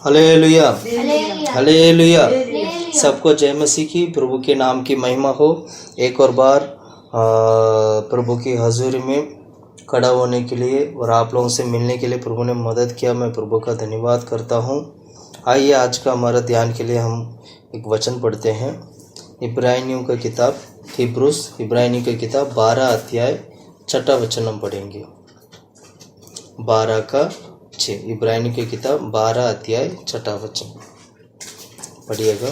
Hallelujah, hallelujah. सबको जय मसीह की, प्रभु के नाम की महिमा हो। एक और बार प्रभु की हजूरी में खड़ा होने के लिए और आप लोगों से मिलने के लिए प्रभु ने मदद किया, मैं प्रभु का धन्यवाद करता हूँ। आइए आज का हमारा ध्यान के लिए हम एक वचन पढ़ते हैं। इब्रानियों का किताब, इब्रानियों की किताब 12 अध्याय 6 वचन हम पढ़ेंगे। 12 का 6, इब्रानियों की किताब 12 अध्याय 6 वचन पढ़िएगा।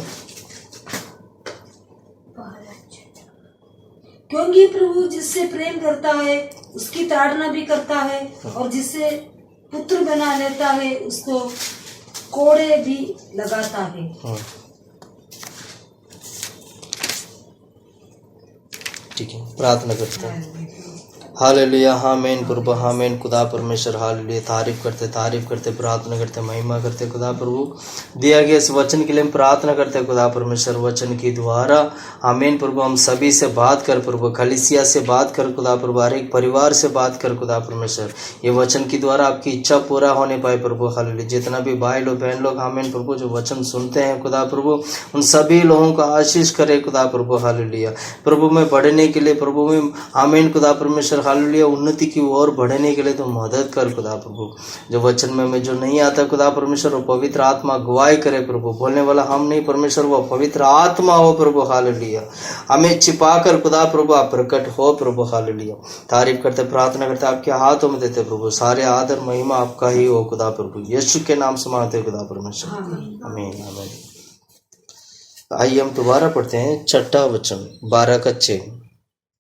क्योंकि प्रभु जिससे प्रेम करता है उसकी ताड़ना भी करता है, और जिससे पुत्र बना लेता है उसको कोड़े भी लगाता है। ठीक है, प्रार्थना करते हैं। हालेलुया, आमीन प्रभु, आमीन खुदा परमेश्वर। हालेलुया, तारीफ करते प्रार्थना करते, महिमा करते खुदा प्रभु। दिया गया इस वचन के लिए हम प्रार्थना करते खुदा परमेश्वर। वचन के द्वारा आमीन प्रभु, हम सभी से बात कर प्रभु, कलीसिया से बात कर खुदा प्रभु, हर एक परिवार से बात कर खुदा परमेश्वर। ये वचन के द्वारा आपकी इच्छा पूरा होने पाए प्रभु। हालेलुया, जितना भी भाई लोग बहन लोग आमीन प्रभु जो वचन सुनते हैं खुदा प्रभु, उन सभी लोगों का आशीष करे खुदा प्रभु। हालेलुया प्रभु, में बढ़ने के लिए प्रभु में आमीन खुदा परमेश्वर। हालेलुया, उन्नति की ओर बढ़ने के लिए तो मदद कर खुदा प्रभु। जो वचन में जो नहीं आता खुदा परमेश्वर, वो पवित्र आत्मा गवाही करे प्रभु। बोलने वाला हम नहीं परमेश्वर, वो पवित्र आत्मा हो प्रभु। हालेलुया, हमें छिपा कर खुदा प्रभु आप प्रकट हो प्रभु। हालेलुया, तारीफ करते प्रार्थना करते आपके हाथों में देते प्रभु। सारे आदर महिमा आपका ही हो खुदा प्रभु। यीशु के नाम से मांगते खुदा परमेश्वर, आमीन आमीन। आइए हम दोबारा पढ़ते हैं 6 वचन 12 का 6।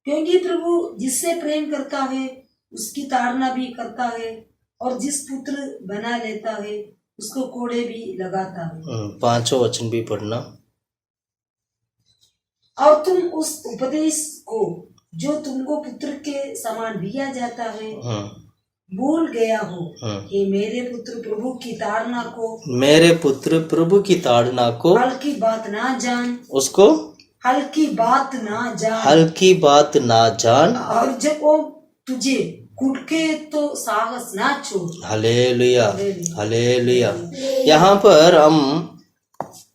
क्योंकि प्रभु जिससे प्रेम करता है उसकी ताड़ना भी करता है, और जिस पुत्र बना लेता है उसको कोड़े भी लगाता है। 5 वचन भी पढ़ना। और तुम उस उपदेश को जो तुमको पुत्र के समान दिया जाता है भूल गया हो कि मेरे पुत्र प्रभु की ताड़ना को हल्की बात ना जान, उसको हल्की बात ना जान, और जब वो तुझे कुटके तो साहस ना छोड़। Hallelujah, hallelujah. यहाँ पर हम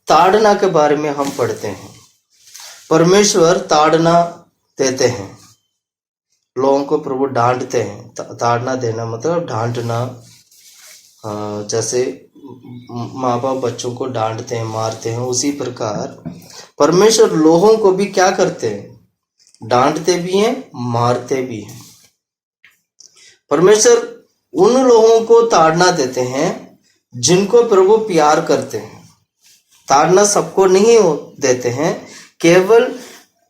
ताड़ना के बारे में हम पढ़ते हैं। परमेश्वर ताड़ना देते हैं, लोगों को प्रभु डांटते हैं। ताड़ना देना मतलब डांटना। जैसे माँ बाप बच्चों को डांटते हैं, मारते हैं, उसी प्रकार परमेश्वर लोगों को भी क्या करते हैं, डांटते भी हैं, मारते भी हैं। परमेश्वर उन लोगों को ताड़ना देते हैं जिनको प्रभु प्यार करते हैं। ताड़ना सबको नहीं देते हैं, केवल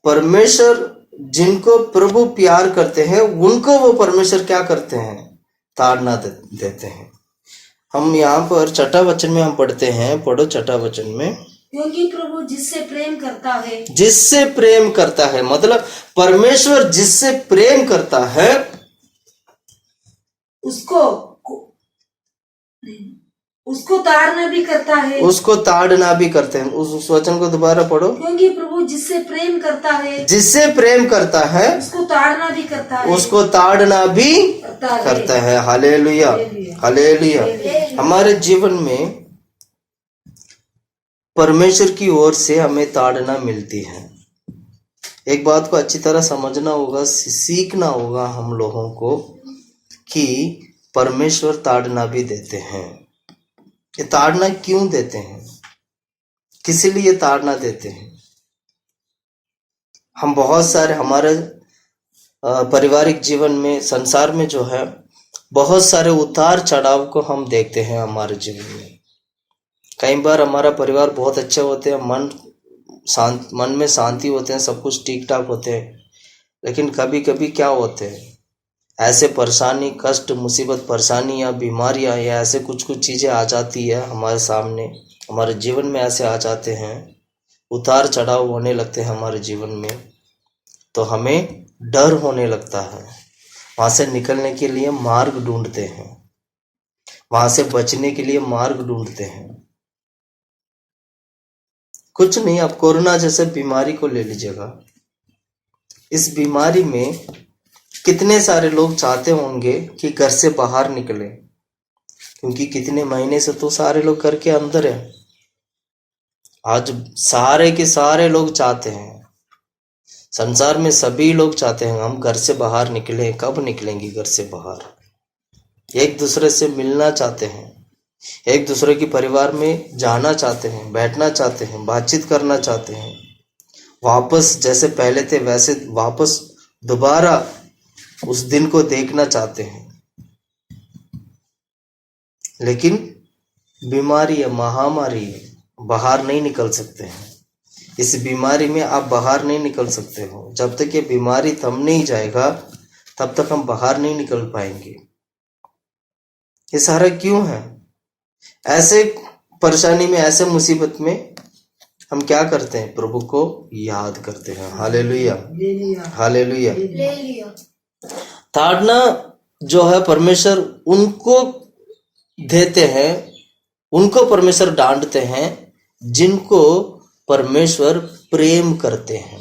परमेश्वर जिनको प्रभु प्यार करते हैं उनको वो परमेश्वर क्या करते हैं, ताड़ना देते हैं। हम यहाँ पर 6 वचन में हम पढ़ते हैं, पढ़ो 6 वचन में। क्योंकि प्रभु जिससे प्रेम करता है मतलब परमेश्वर जिससे प्रेम करता है उसको ताड़ना भी करता है, उसको ताड़ना भी करते हैं। उस वचन को दोबारा पढ़ो। क्योंकि प्रभु जिससे प्रेम करता है उसको ताड़ना भी करता है। Hallelujah, hallelujah. हमारे जीवन में परमेश्वर की ओर से हमें ताड़ना मिलती है। एक बात को अच्छी तरह समझना होगा, सीखना होगा हम लोगों को कि परमेश्वर ताड़ना भी देते हैं। ये ताड़ना क्यों देते हैं, किस लिए ताड़ना देते हैं? हम बहुत सारे हमारे पारिवारिक जीवन में, संसार में जो है, बहुत सारे उतार चढ़ाव को हम देखते हैं हमारे जीवन में। कई बार हमारा परिवार बहुत अच्छे होते हैं, मन में शांति होते हैं, सब कुछ ठीक ठाक होते हैं, लेकिन कभी कभी क्या होते हैं, ऐसे परेशानी, कष्ट, मुसीबत, परेशानी या बीमारियां या ऐसे कुछ चीज़ें आ जाती है हमारे सामने, हमारे जीवन में ऐसे आ जाते हैं, उतार चढ़ाव होने लगते हैं हमारे जीवन में, तो हमें डर होने लगता है। वहाँ से निकलने के लिए मार्ग ढूंढते हैं, वहाँ से बचने के लिए मार्ग ढूंढते हैं। कुछ नहीं, आप कोरोना जैसे बीमारी को ले लीजिएगा। इस बीमारी में कितने सारे लोग चाहते होंगे कि घर से बाहर निकले, क्योंकि कितने महीने से तो सारे लोग घर के अंदर है। आज सारे के सारे लोग चाहते हैं, संसार में सभी लोग चाहते हैं हम घर से बाहर निकले। कब निकलेंगे घर से बाहर? एक दूसरे से मिलना चाहते हैं, एक दूसरे के परिवार में जाना चाहते हैं, बैठना चाहते हैं, बातचीत करना चाहते हैं, वापस जैसे पहले थे वैसे वापस दोबारा उस दिन को देखना चाहते हैं। लेकिन बीमारी है, महामारी है, बाहर नहीं निकल सकते हैं। इस बीमारी में आप बाहर नहीं निकल सकते हो। जब तक ये बीमारी थम नहीं जाएगा तब तक हम बाहर नहीं निकल पाएंगे। ये सारा क्यों है? ऐसे परेशानी में, ऐसे मुसीबत में हम क्या करते हैं? प्रभु को याद करते हैं। Hallelujah, hallelujah. ताड़ना जो है परमेश्वर उनको देते हैं, उनको परमेश्वर डांटते हैं जिनको परमेश्वर प्रेम करते हैं।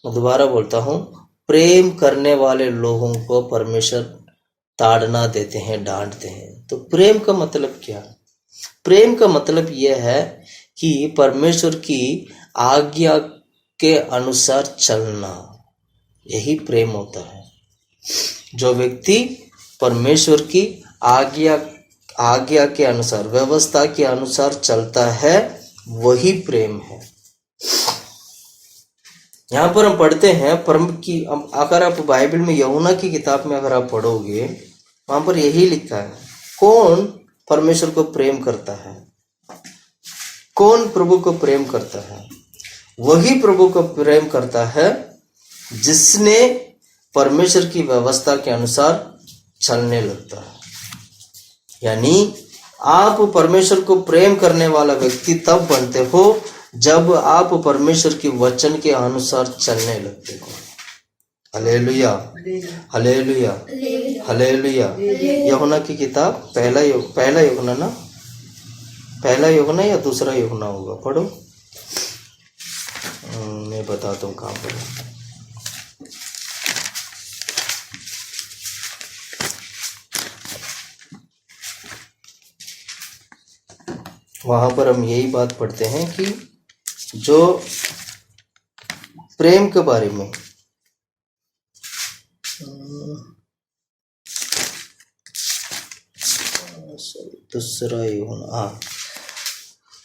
मैं दोबारा बोलता हूं, प्रेम करने वाले लोगों को परमेश्वर ताड़ना देते हैं, डांटते हैं। तो प्रेम का मतलब क्या? प्रेम का मतलब यह है कि परमेश्वर की आज्ञा के अनुसार चलना, यही प्रेम होता है। जो व्यक्ति परमेश्वर की आज्ञा के अनुसार, व्यवस्था के अनुसार चलता है, वही प्रेम है। यहां पर हम पढ़ते हैं परम की, अगर आप बाइबल में यूहन्ना की किताब में अगर आप पढ़ोगे, वहां पर यही लिखा है, कौन परमेश्वर को प्रेम करता है, कौन प्रभु को प्रेम करता है? वही प्रभु को प्रेम करता है जिसने परमेश्वर की व्यवस्था के अनुसार चलने लगता है। यानी आप परमेश्वर को प्रेम करने वाला व्यक्ति तब बनते हो जब आप परमेश्वर की वचन के अनुसार चलने लगते हो। Hallelujah, hallelujah, hallelujah. यूहन्ना की किताब पहला यूहन्ना ना, पहला यूहन्ना या दूसरा यूहन्ना होगा, पढ़ो। मैं बताता हूँ कहाँ पर। वहां पर हम यही बात पढ़ते हैं कि जो प्रेम के बारे में,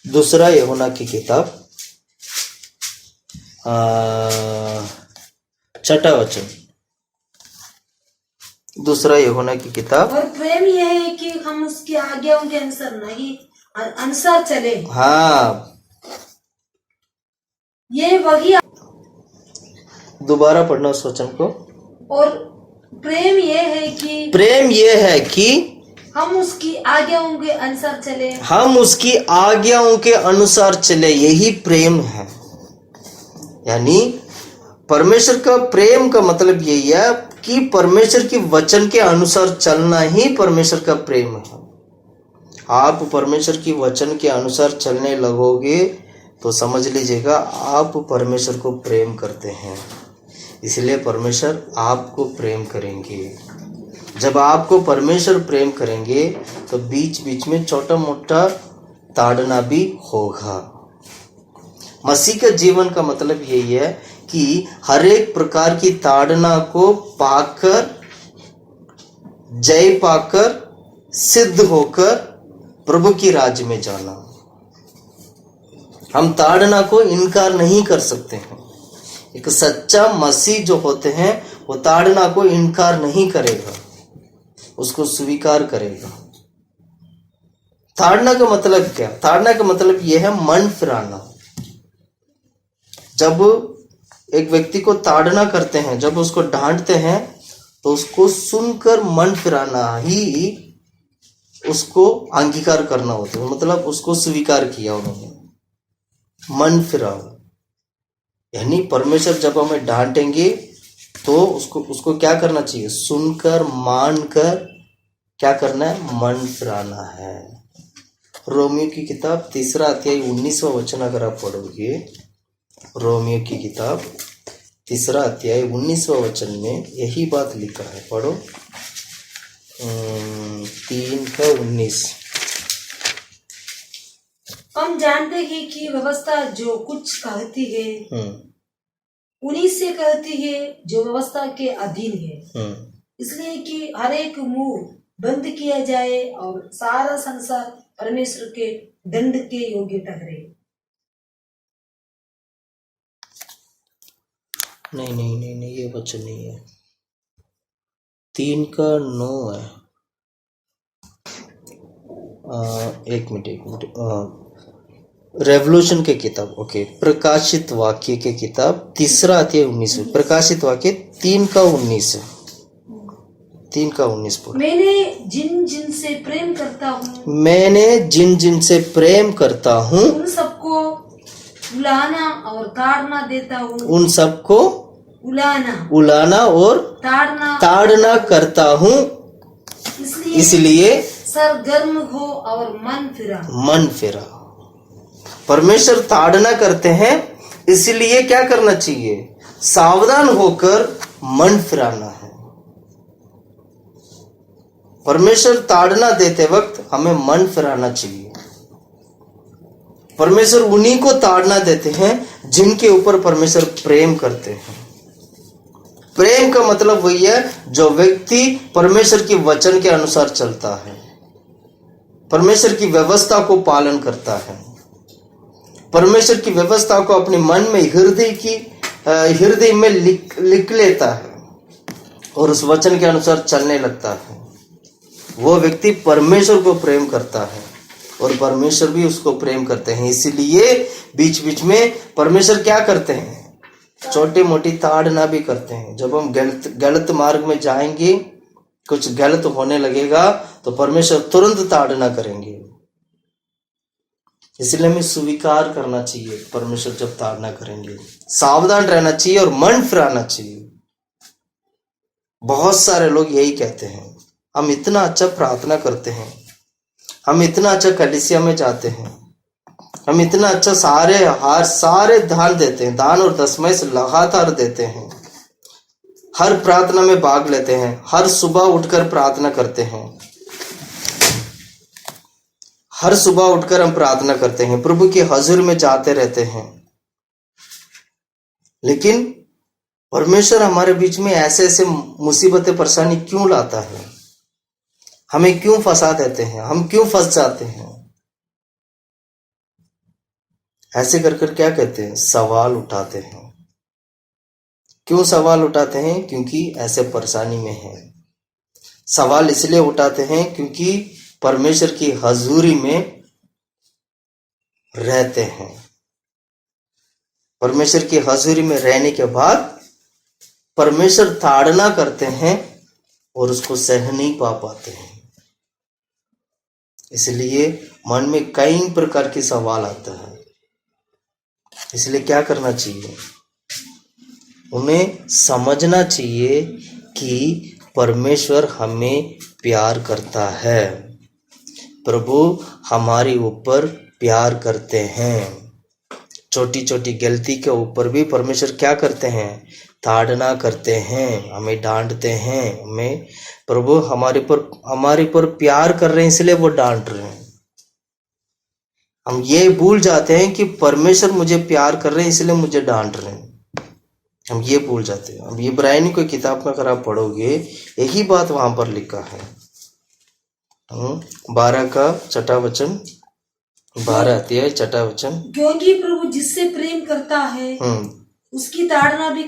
दूसरा यूहन्ना की किताब 6वां वचन, दूसरा यूहन्ना की किताब। और प्रेम यह है कि हम उसकी आज्ञाओं के अनुसार चले। हाँ, ये वही। दोबारा पढ़ना उस वचन को। और प्रेम ये है कि हम उसकी आज्ञाओं के अनुसार चले, हम उसकी आज्ञाओं के अनुसार चले, यही प्रेम है। यानी परमेश्वर का प्रेम का मतलब यही है कि परमेश्वर की वचन के अनुसार चलना ही परमेश्वर का प्रेम है। आप परमेश्वर की वचन के अनुसार चलने लगोगे तो समझ लीजिएगा आप परमेश्वर को प्रेम करते हैं, इसलिए परमेश्वर आपको प्रेम करेंगे। जब आपको परमेश्वर प्रेम करेंगे तो बीच बीच में छोटा मोटा ताड़ना भी होगा। मसीह का जीवन का मतलब यही है कि हर एक प्रकार की ताड़ना को पाकर, जय पाकर, सिद्ध होकर प्रभु की राज्य में जाना। हम ताड़ना को इनकार नहीं कर सकते हैं। एक सच्चा मसीह जो होते हैं वो ताड़ना को इनकार नहीं करेगा, उसको स्वीकार करेगा। ताड़ना का मतलब क्या? ताड़ना का मतलब यह है मन फिराना। जब एक व्यक्ति को ताड़ना करते हैं, जब उसको डांटते हैं, तो उसको सुनकर मन फिराना ही उसको अंगीकार करना होता है, मतलब उसको स्वीकार किया उन्होंने, मन फिराओ। यानी परमेश्वर जब हमें डांटेंगे तो उसको क्या करना चाहिए? सुनकर, मानकर क्या करना है? मन फिराना है। रोमियो की किताब 3 अध्याय 19वां वचन अगर आप पढ़ोगे, रोमियो की किताब 3 अध्याय 19वां वचन में यही बात लिखा है, पढ़ो। 3:19। हम जानते हैं कि व्यवस्था जो कुछ कहती है हम्म उन्हीं से कहती है जो व्यवस्था के अधीन है, हम्म इसलिए कि हर एक मुंह बंद किया जाए और सारा संसार परमेश्वर के दंड के योग्य ठहरे। नहीं, ये वचन नहीं है। 3:9 है। एक मिनट। रेवल्यूशन के किताब, ओके, प्रकाशित वाक्य के किताब 3 अध्याय 19, प्रकाशित वाक्य 3:19 है। 3:19 पढ़ो। मैंने जिन जिन से प्रेम करता हूँ, मैंने जिन जिन से प्रेम करता हूँ उन सबको उलाना और ताड़ना देता हूँ। उन सबको उलाना और ताड़ना करता हूँ। इसलिए सरगर्म हो और मन फिरा। परमेश्वर ताड़ना करते हैं, इसलिए क्या करना चाहिए? सावधान होकर मन फिराना है। परमेश्वर ताड़ना देते वक्त हमें मन फिराना चाहिए। परमेश्वर उन्हीं को ताड़ना देते हैं जिनके ऊपर परमेश्वर प्रेम करते हैं। प्रेम का मतलब वही है जो व्यक्ति परमेश्वर की वचन के अनुसार चलता है, परमेश्वर की व्यवस्था को पालन करता है, परमेश्वर की व्यवस्था को अपने मन में हृदय में लिख लेता है और उस वचन के अनुसार चलने लगता है। वो व्यक्ति परमेश्वर को प्रेम करता है और परमेश्वर भी उसको प्रेम करते हैं। इसीलिए बीच बीच में परमेश्वर क्या करते हैं? छोटी मोटी ताड़ना भी करते हैं। जब हम गलत मार्ग में जाएंगे, कुछ गलत होने लगेगा, तो परमेश्वर तुरंत ताड़ना करेंगे। इसलिए हमें स्वीकार करना चाहिए परमेश्वर जब ताड़ना करेंगे, सावधान रहना चाहिए और मन फिराना चाहिए। बहुत सारे लोग यही कहते हैं, हम इतना अच्छा प्रार्थना करते हैं, हम इतना अच्छा कलीसिया में जाते हैं, हम इतना अच्छा सारे दान देते हैं, दान और दशमय से लगातार देते हैं, हर प्रार्थना में भाग लेते हैं, हर सुबह उठकर प्रार्थना करते हैं, हर सुबह उठकर हम प्रार्थना करते हैं, प्रभु की हजूर में जाते रहते हैं, लेकिन परमेश्वर हमारे बीच में ऐसे ऐसे मुसीबतें परेशानी क्यों लाता है? हमें क्यों फंसा देते हैं? हम क्यों फंस जाते हैं? ऐसे कर कर क्या कहते हैं? सवाल उठाते हैं। क्यों सवाल उठाते हैं? क्योंकि ऐसे परेशानी में है। सवाल इसलिए उठाते हैं क्योंकि परमेश्वर की हजूरी में रहते हैं। परमेश्वर की हजूरी में रहने के बाद परमेश्वर ताड़ना करते हैं और उसको सह नहीं पा पाते हैं। इसलिए मन में कई प्रकार के सवाल आता है। इसलिए क्या करना चाहिए? उन्हें समझना चाहिए कि परमेश्वर हमें प्यार करता है, प्रभु हमारे ऊपर प्यार करते हैं। छोटी छोटी गलती के ऊपर भी परमेश्वर क्या करते हैं? ताड़ना करते हैं, हमें डांटते हैं। हमें प्रभु हमारे पर प्यार कर रहे हैं, इसलिए वो डांट रहे हैं। हम ये भूल जाते हैं कि परमेश्वर मुझे प्यार कर रहे हैं, इसलिए मुझे डांट रहे हैं। हम ये भूल जाते हैं। अब इब्रानी की किताब में अगर आप पढ़ोगे, यही बात वहां पर लिखा है। 12 का छठा वचन, 12 अध्याय छठा वचन। क्योंकि प्रभु जिससे प्रेम करता है उसकी ताड़ना भी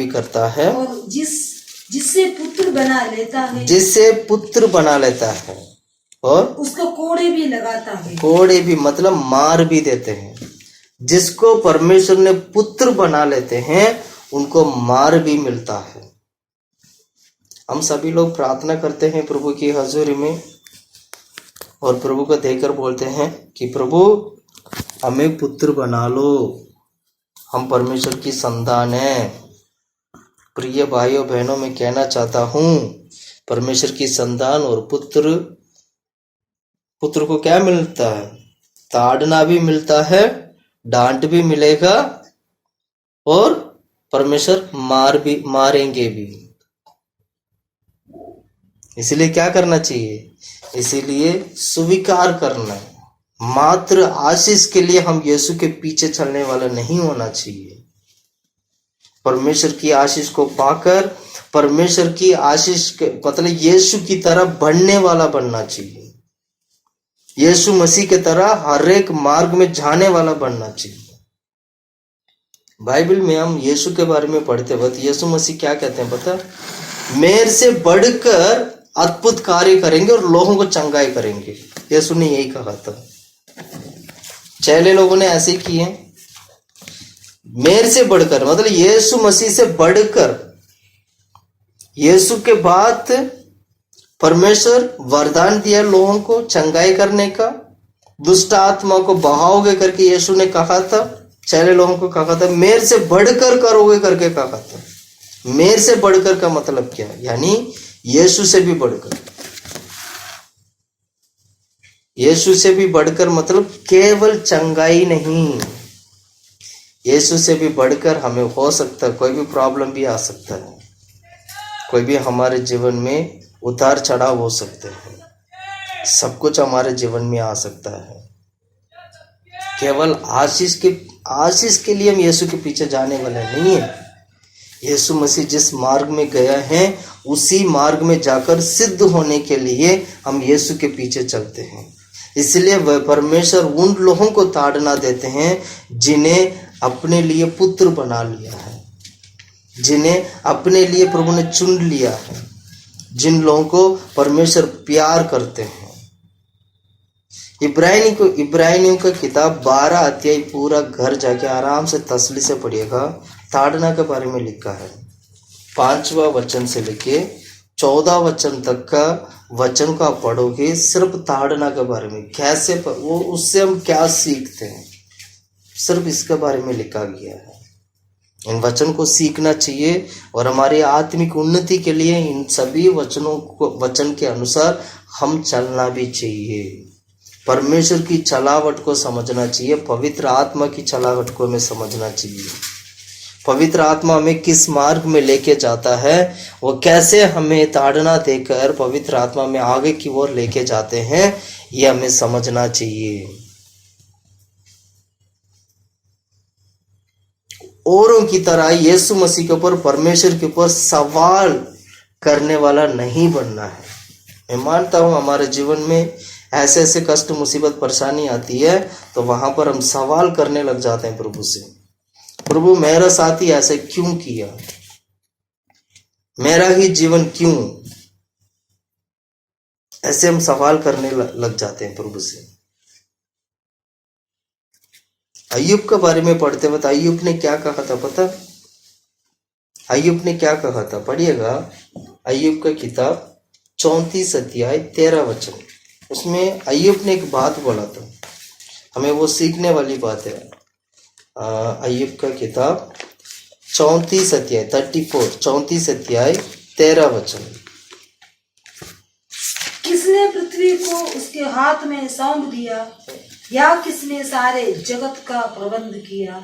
करता है, और जिससे पुत्र बना लेता है और उसको कोड़े भी लगाता है। कोड़े भी मतलब मार भी देते हैं। जिसको परमेश्वर ने पुत्र बना लेते हैं उनको मार भी मिलता है। हम सभी लोग प्रार्थना करते हैं प्रभु की हजूरी में और प्रभु को देखकर बोलते हैं कि प्रभु हमें पुत्र बना लो, हम परमेश्वर की संतान है। प्रिय भाइयों बहनों, मैं कहना चाहता हूं, परमेश्वर की संतान और पुत्र को क्या मिलता है? ताड़ना भी मिलता है, डांट भी मिलेगा और परमेश्वर मारेंगे भी। इसलिए क्या करना चाहिए? इसीलिए स्वीकार करना है। मात्र आशीष के लिए हम यीशु के पीछे चलने वाला नहीं होना चाहिए। परमेश्वर की आशीष को पाकर परमेश्वर की आशीष के मतलब यीशु की तरह बढ़ने वाला बनना चाहिए। यीशु मसीह के तरह हर एक मार्ग में जाने वाला बनना चाहिए। बाइबल में हम यीशु के बारे में पढ़ते वक्त यीशु मसीह क्या कहते हैं पता? मेरे से बढ़कर अद्भुत कार्य करेंगे और लोगों को चंगाई करेंगे। यीशु ने यही कहा था। चेले लोगों ने ऐसे ही किए। मेरे से बढ़कर मतलब यीशु मसीह से बढ़कर, यीशु के बाद परमेश्वर वरदान दिया लोगों को चंगाई करने का। दुष्ट आत्मा को बहाओगे करके यीशु ने कहा था, चेले लोगों को कहा था मेरे से बढ़कर करोगे करके कहा था। मेरे से बढ़कर का मतलब क्या? यानी यीशु से भी बढ़कर। यीशु से भी बढ़कर मतलब केवल चंगाई नहीं, यीशु से भी बढ़कर हमें हो सकता है कोई भी प्रॉब्लम भी आ सकता है, कोई भी हमारे जीवन में उतार चढ़ाव हो सकते हैं, सब कुछ हमारे जीवन में आ सकता है। केवल आशीष के लिए हम यीशु के पीछे जाने वाले नहीं है। यीशु मसीह जिस मार्ग में गया है उसी मार्ग में जाकर सिद्ध होने के लिए हम यीशु के पीछे चलते हैं। इसलिए वह परमेश्वर उन लोगों को ताड़ना देते हैं जिन्हें अपने लिए पुत्र बना लिया है, जिन्हें अपने लिए प्रभु ने चुन लिया है, जिन लोगों को परमेश्वर प्यार करते हैं। इब्रानियों का किताब 12 अध्याय पूरा घर जाके आराम से तसल्ली से पढ़िएगा। ताड़ना के बारे में लिखा है। 5वां वचन से लेके 14 वचन तक का वचन को आप पढ़ोगे सिर्फ ताड़ना के बारे में, कैसे वो उससे हम क्या सीखते हैं, सिर्फ इसके बारे में लिखा गया है। इन वचन को सीखना चाहिए और हमारी आत्मिक उन्नति के लिए इन सभी वचन के अनुसार हम चलना भी चाहिए। परमेश्वर की चलावट को समझना चाहिए, पवित्र आत्मा की चलावट को हमें समझना चाहिए। पवित्र आत्मा हमें किस मार्ग में लेके जाता है, वो कैसे हमें ताड़ना देकर पवित्र आत्मा में आगे की ओर लेके जाते हैं, ये हमें समझना चाहिए। औरों की तरह यीशु मसीह के ऊपर, परमेश्वर के ऊपर सवाल करने वाला नहीं बनना है। मैं मानता हूं हमारे जीवन में ऐसे ऐसे कष्ट, मुसीबत, परेशानी आती है तो वहां पर हम सवाल करने लग जाते हैं प्रभु से, प्रभु मेरा साथ ही ऐसे क्यों किया, मेरा ही जीवन क्यों, ऐसे हम सवाल करने लग जाते हैं प्रभु से। अय्यूब के बारे में पढ़ते वक्त अय्यूब ने क्या कहा था पता? अय्यूब ने क्या कहा था? पढ़िएगा अय्यूब का किताब 34 अध्याय 13 वचन। उसमें अय्यूब ने एक बात बोला था, हमें वो सीखने वाली बात है। अय्यूब का किताब 34 अध्याय 34 अध्याय 13 वचन। किसने पृथ्वी को उसके हाथ में सौंप दिया, या किसने सारे जगत का प्रबंध किया?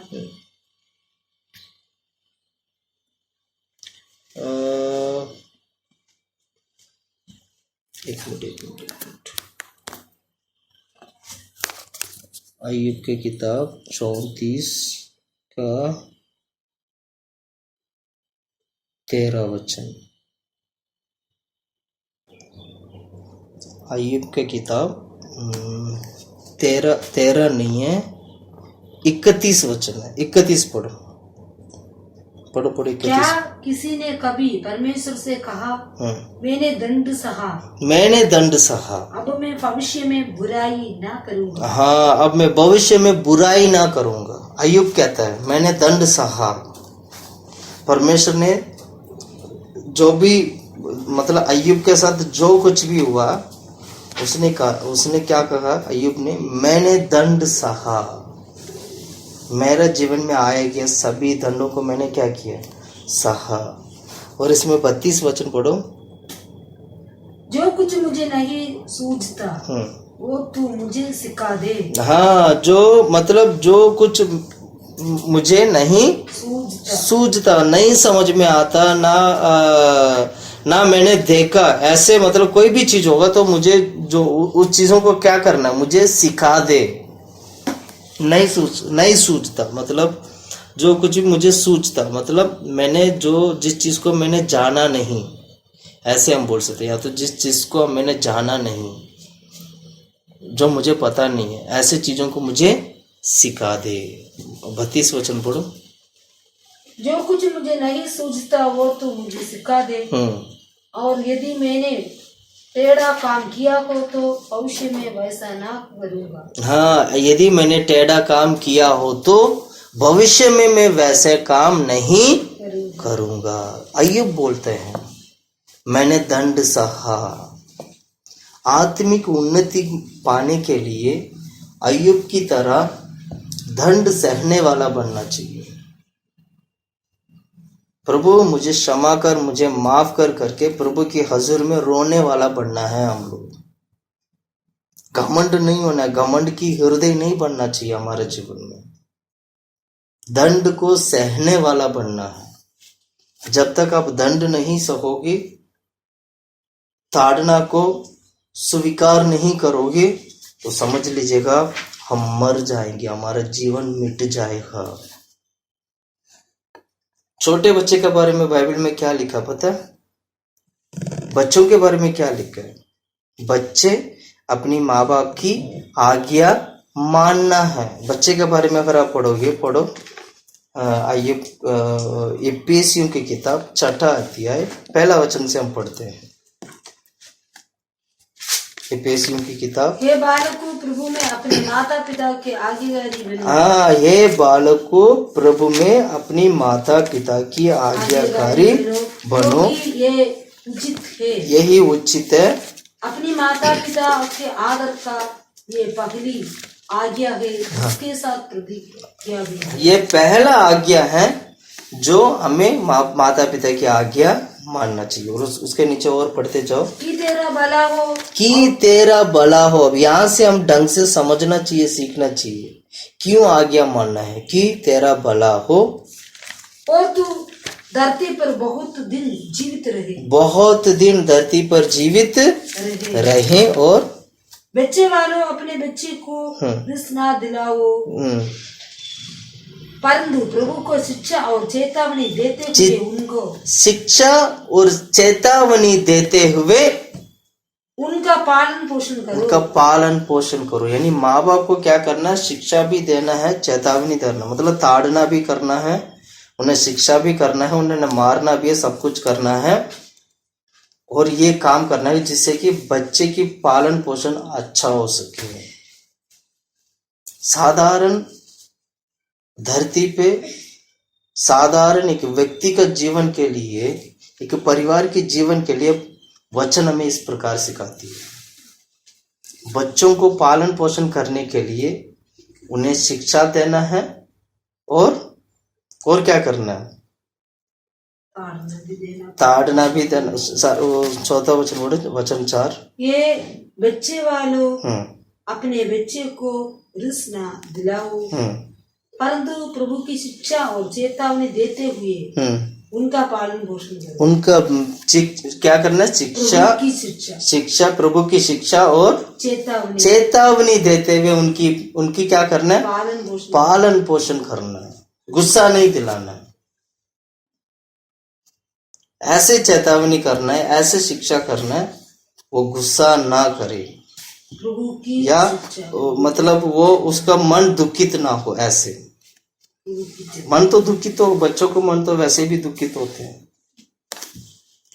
एक मिनट। अय्यूब की किताब 34 का 13 वचन। अय्यूब की किताब 13 नहीं है, 31 वचन है। 31 पढ़ो। क्या किसी ने कभी परमेश्वर से कहा, मैंने दंड सहा, अब मैं भविष्य में बुराई ना करूंगा? हाँ, अब मैं भविष्य में बुराई ना करूंगा। अय्यूब कहता है मैंने दंड सहा। परमेश्वर ने जो भी मतलब अय्यूब के साथ जो कुछ भी हुआ, उसने क्या कहा अय्यूब ने? मैंने दंड सहा। मेरा जीवन में आए गए सभी दंडों को मैंने क्या किया? सहा। और इसमें 32 वचन पढ़ो। जो कुछ मुझे नहीं सूझता वो तू मुझे सिखा दे। हाँ, जो कुछ मुझे नहीं सूझता, नहीं समझ में आता, ना मैंने देखा। ऐसे मतलब कोई भी चीज होगा तो मुझे जो उस चीजों को क्या करना है, मुझे सिखा दे। नहीं सूझता मतलब जो कुछ भी मुझे सूझता, मतलब मैंने जो जिस चीज को मैंने जाना नहीं, ऐसे हम बोल सकते हैं। या तो जिस चीज को मैंने जाना नहीं, जो मुझे पता नहीं है, ऐसे चीजों को मुझे सिखा दे। 32 वचन पढ़ो। जो कुछ मुझे नहीं सूझता वो तो मुझे सिखा दे। और यदि मैंने टेढ़ा काम किया हो तो भविष्य में वैसा ना करूंगा। हाँ, यदि मैंने टेढ़ा काम किया हो तो भविष्य में मैं वैसे काम नहीं करूंगा। अय्यूब बोलते हैं, मैंने दंड सहा। आत्मिक उन्नति पाने के लिए अय्यूब की तरह दंड सहने वाला बनना चाहिए। प्रभु मुझे क्षमा कर, मुझे माफ कर करके प्रभु की हजूर में रोने वाला बनना है हम लोग। घमंड नहीं होना है, घमंड की हृदय नहीं बनना चाहिए हमारे जीवन में। दंड को सहने वाला बनना है। जब तक आप दंड नहीं सहोगे, ताड़ना को स्वीकार नहीं करोगे, तो समझ लीजिएगा हम मर जाएंगे, हमारा जीवन मिट जाएगा। छोटे बच्चे के बारे में बाइबल में क्या लिखा पता है? बच्चों के बारे में क्या लिखा है? बच्चे अपनी माँ बाप की आज्ञा मानना है। बच्चे के बारे में अगर आप पढ़ोगे, पढ़ो आइए इफिसियों की किताब 6 अध्याय 1 वचन से हम पढ़ते हैं। इफिसियों की किताब। हे बालकों प्रभु में अपने माता पिता के आज्ञाकारी बनो। हाँ, हे बालकों प्रभु में अपनी माता पिता की आज्ञाकारी बनो, ये उचित है। यही उचित है। अपनी माता पिता के आदर का ये पहली आज्ञा है, उसके साथ प्रतिज्ञा भी है। ये पहला आज्ञा है जो हमें माता पिता की आज्ञा मानना चाहिए। और उसके नीचे और पढ़ते जाओ, कि तेरा भला हो, कि तेरा भला हो। अब यहाँ से हम ढंग से समझना चाहिए, सीखना चाहिए क्यों आज्ञा मानना है। कि तेरा भला हो और तू धरती पर बहुत दिन जीवित रहे, बहुत दिन धरती पर जीवित रहे। और बच्चे वालों अपने बच्चे को रिस ना दिलाओ, परंतु प्रभु को शिक्षा और चेतावनी देते हुए उनको शिक्षा और चेतावनी देते हुए उनका पालन पोषण करो। उनका पालन पोषण करो। यानी माँ बाप को क्या करना है? शिक्षा भी देना है, चेतावनी देना, मतलब ताड़ना भी करना है, उन्हें शिक्षा भी करना है, उन्हें मारना भी है, सब कुछ करना है। और ये काम करना है जिससे कि बच्चे की पालन पोषण अच्छा हो सके। साधारण धरती पे साधारण एक व्यक्ति का जीवन के लिए, एक परिवार के जीवन के लिए वचन हमें इस प्रकार सिखाती है। बच्चों को पालन पोषण करने के लिए उन्हें शिक्षा देना है और क्या करना है? ताड़ना भी देना। 4 वचन बोले, वचन 4। ये बच्चे वालों अपने बच्चे को रिस ना दिलाओ, परंतु प्रभु की शिक्षा और चेतावनी देते हुए उनका पालन पोषण करो। उनका क्या करना है? शिक्षा, प्रभु की शिक्षा और चेतावनी देते हुए उनकी क्या करना है? पालन पोषण करना है, गुस्सा नहीं दिलाना है। ऐसे चेतावनी करना है, ऐसे शिक्षा करना है, वो गुस्सा ना करे प्रभु की या मतलब वो उसका मन दुखित ना हो। ऐसे मन तो दुखित हो, बच्चों को मन तो वैसे भी दुखित होते हैं,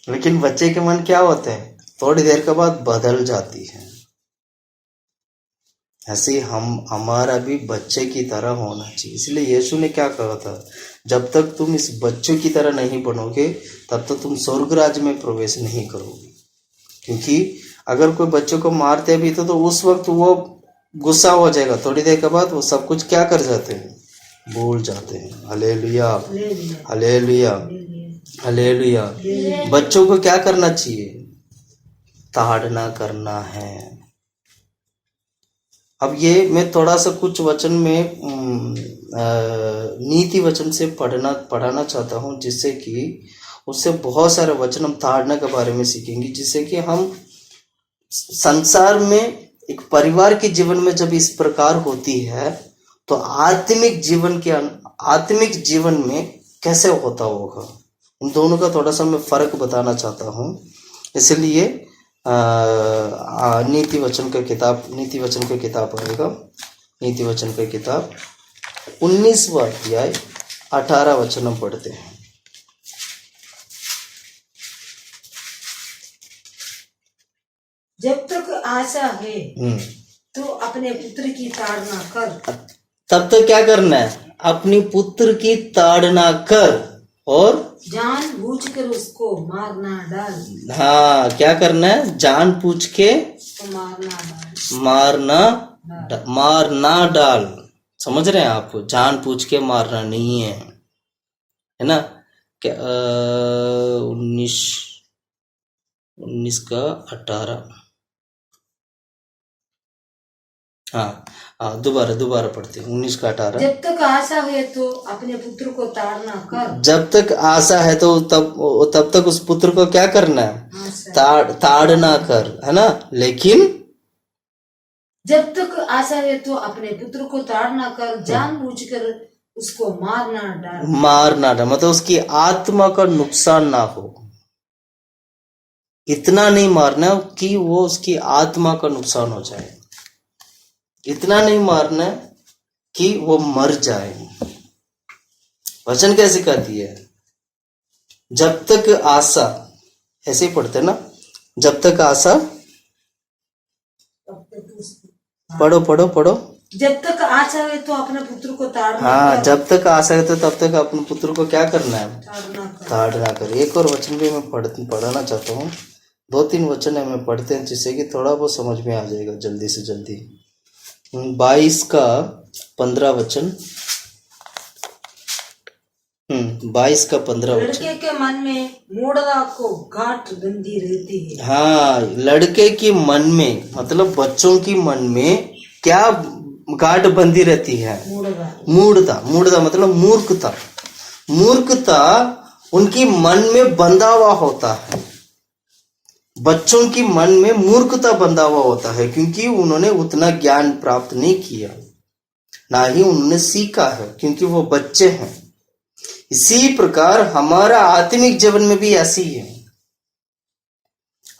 लेकिन बच्चे के मन क्या होते हैं? थोड़ी देर के बाद बदल जाती है। ऐसे हमारा भी बच्चे की तरह होना चाहिए। इसलिए यीशु ने क्या कहा था? जब तक तुम इस बच्चों की तरह नहीं बनोगे तब तक तुम स्वर्ग राज्य में प्रवेश नहीं करोगे। क्योंकि अगर कोई बच्चों को मारते भी तो उस वक्त वो गुस्सा हो जाएगा, थोड़ी देर के बाद वो सब कुछ क्या कर जाते हैं? भूल जाते हैं। Hallelujah, hallelujah, hallelujah. बच्चों को क्या करना चाहिए? ताड़ना करना है। अब ये मैं थोड़ा सा कुछ वचन में नीति वचन से पढ़ाना चाहता हूँ, जिससे कि उससे बहुत सारे वचन हम ताड़ना के बारे में सीखेंगे, जिससे कि हम संसार में एक परिवार के जीवन में जब इस प्रकार होती है तो आत्मिक जीवन में कैसे होता होगा, इन दोनों का थोड़ा सा मैं फर्क बताना चाहता हूँ। इसलिए नीति वचन का किताब आएगा, नीति वचन का किताब 19वां अध्याय 18 वचन हम पढ़ते हैं। जब तक आशा है तो अपने पुत्र की ताड़ना कर। तब तक क्या करना है? अपनी पुत्र की ताड़ना कर और जानबूझकर उसको मारना डाल। हाँ, क्या करना है? जानबूझ के मारना डाल। समझ रहे हैं आप? जानबूझ के मारना नहीं है ना? क्या 19 का 18। हाँ, दोबारा पढ़ते हैं 19 का 18। जब तक आशा है तो अपने पुत्र को ताड़ना कर। जब तक आशा है तो तब तक उस पुत्र को क्या करना है? ताड़ना कर, है ना? लेकिन जब तक आशा है तो अपने पुत्र को ताड़ना कर, जानबूझकर उसको मारना डाल। मतलब उसकी आत्मा का नुकसान ना हो। इतना नहीं मारना कि वो उसकी आत्मा का नुकसान हो जाए, इतना नहीं मारना कि वो मर जाए। वचन कैसे कहती है? जब तक आशा, ऐसे ही पढ़ते ना, जब तक आशा, पढ़ो। जब तक आशा है तो अपने पुत्र को ताड़ना। हाँ, जब तक आशा है तो तब तक अपने पुत्र को क्या करना है? ताड़ना कर। एक और वचन भी मैं पढ़ना चाहता हूँ, 2-3 वचन है मैं पढ़ते हैं, जिससे कि थोड़ा बहुत समझ में आ जाएगा जल्दी से जल्दी। 22 का 15 वचन। 22 का 15 वचन। लड़के के मन में मूढ़ता को गांठ बंधी रहती है। हाँ, लड़के के मन में, मतलब बच्चों की मन में क्या गांठ बंधी रहती है? मूढ़ता मतलब मूर्खता उनकी मन में बंधा हुआ होता है। बच्चों की मन में मूर्खता बंधा हुआ होता है, क्योंकि उन्होंने उतना ज्ञान प्राप्त नहीं किया, ना ही उन्होंने सीखा है, क्योंकि वो बच्चे हैं। इसी प्रकार हमारा आत्मिक जीवन में भी ऐसी है।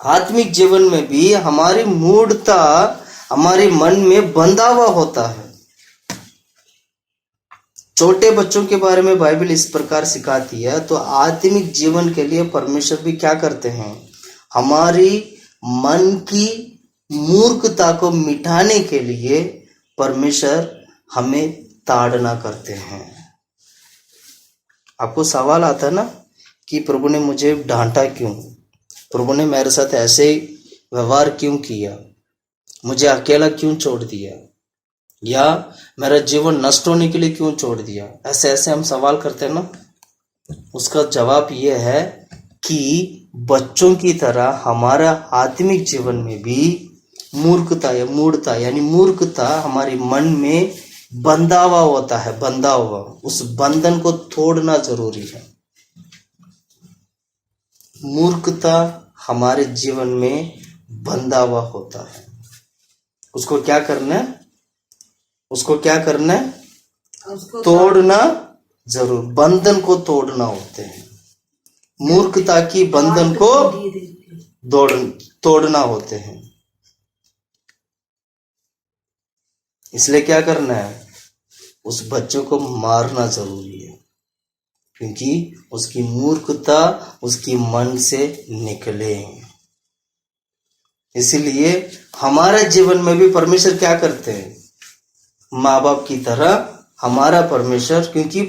आत्मिक जीवन में भी हमारी मूढ़ता हमारे मन में बंधा हुआ होता है। छोटे बच्चों के बारे में बाइबल इस प्रकार सिखाती है, तो आत्मिक जीवन के लिए परमेश्वर भी क्या करते हैं? हमारी मन की मूर्खता को मिटाने के लिए परमेश्वर हमें ताड़ना करते हैं। आपको सवाल आता है ना कि प्रभु ने मुझे डांटा क्यों? प्रभु ने मेरे साथ ऐसे व्यवहार क्यों किया? मुझे अकेला क्यों छोड़ दिया? या मेरा जीवन नष्ट होने के लिए क्यों छोड़ दिया? ऐसे हम सवाल करते हैं ना। उसका जवाब यह है कि बच्चों की तरह हमारा आत्मिक जीवन में भी मूर्खता या मूढ़ता यानी मूर्खता हमारे मन में बंधा हुआ होता है, बंधा हुआ। उस बंधन को तोड़ना जरूरी है। मूर्खता हमारे जीवन में बंधा हुआ होता है, उसको क्या करना है? तोड़ना जरूर। बंधन को तोड़ना होते हैं। मूर्खता की बंधन को तोड़ना होते हैं। इसलिए क्या करना है? उस बच्चों को मारना जरूरी है, क्योंकि उसकी मूर्खता उसकी मन से निकले। इसलिए हमारा जीवन में भी परमेश्वर क्या करते हैं? माँ बाप की तरह हमारा परमेश्वर, क्योंकि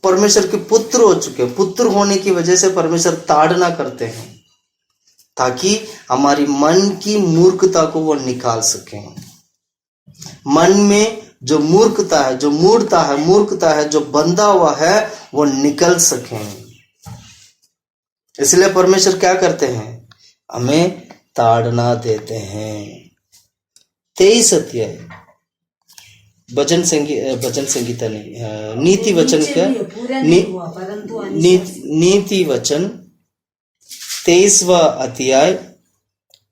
परमेश्वर के पुत्र हो चुके हैं, पुत्र होने की वजह से परमेश्वर ताड़ना करते हैं, ताकि हमारी मन की मूर्खता को वो निकाल सकें। मन में जो मूर्खता है, जो मूर्खता है, जो बंधा हुआ है, वो निकल सकें। इसलिए परमेश्वर क्या करते हैं? हमें ताड़ना देते हैं। 23 अध्याय भजन संगीता नहीं, नीति वचन क्या, पूरा नहीं हुआ, परंतु नीति वचन 23वां अध्याय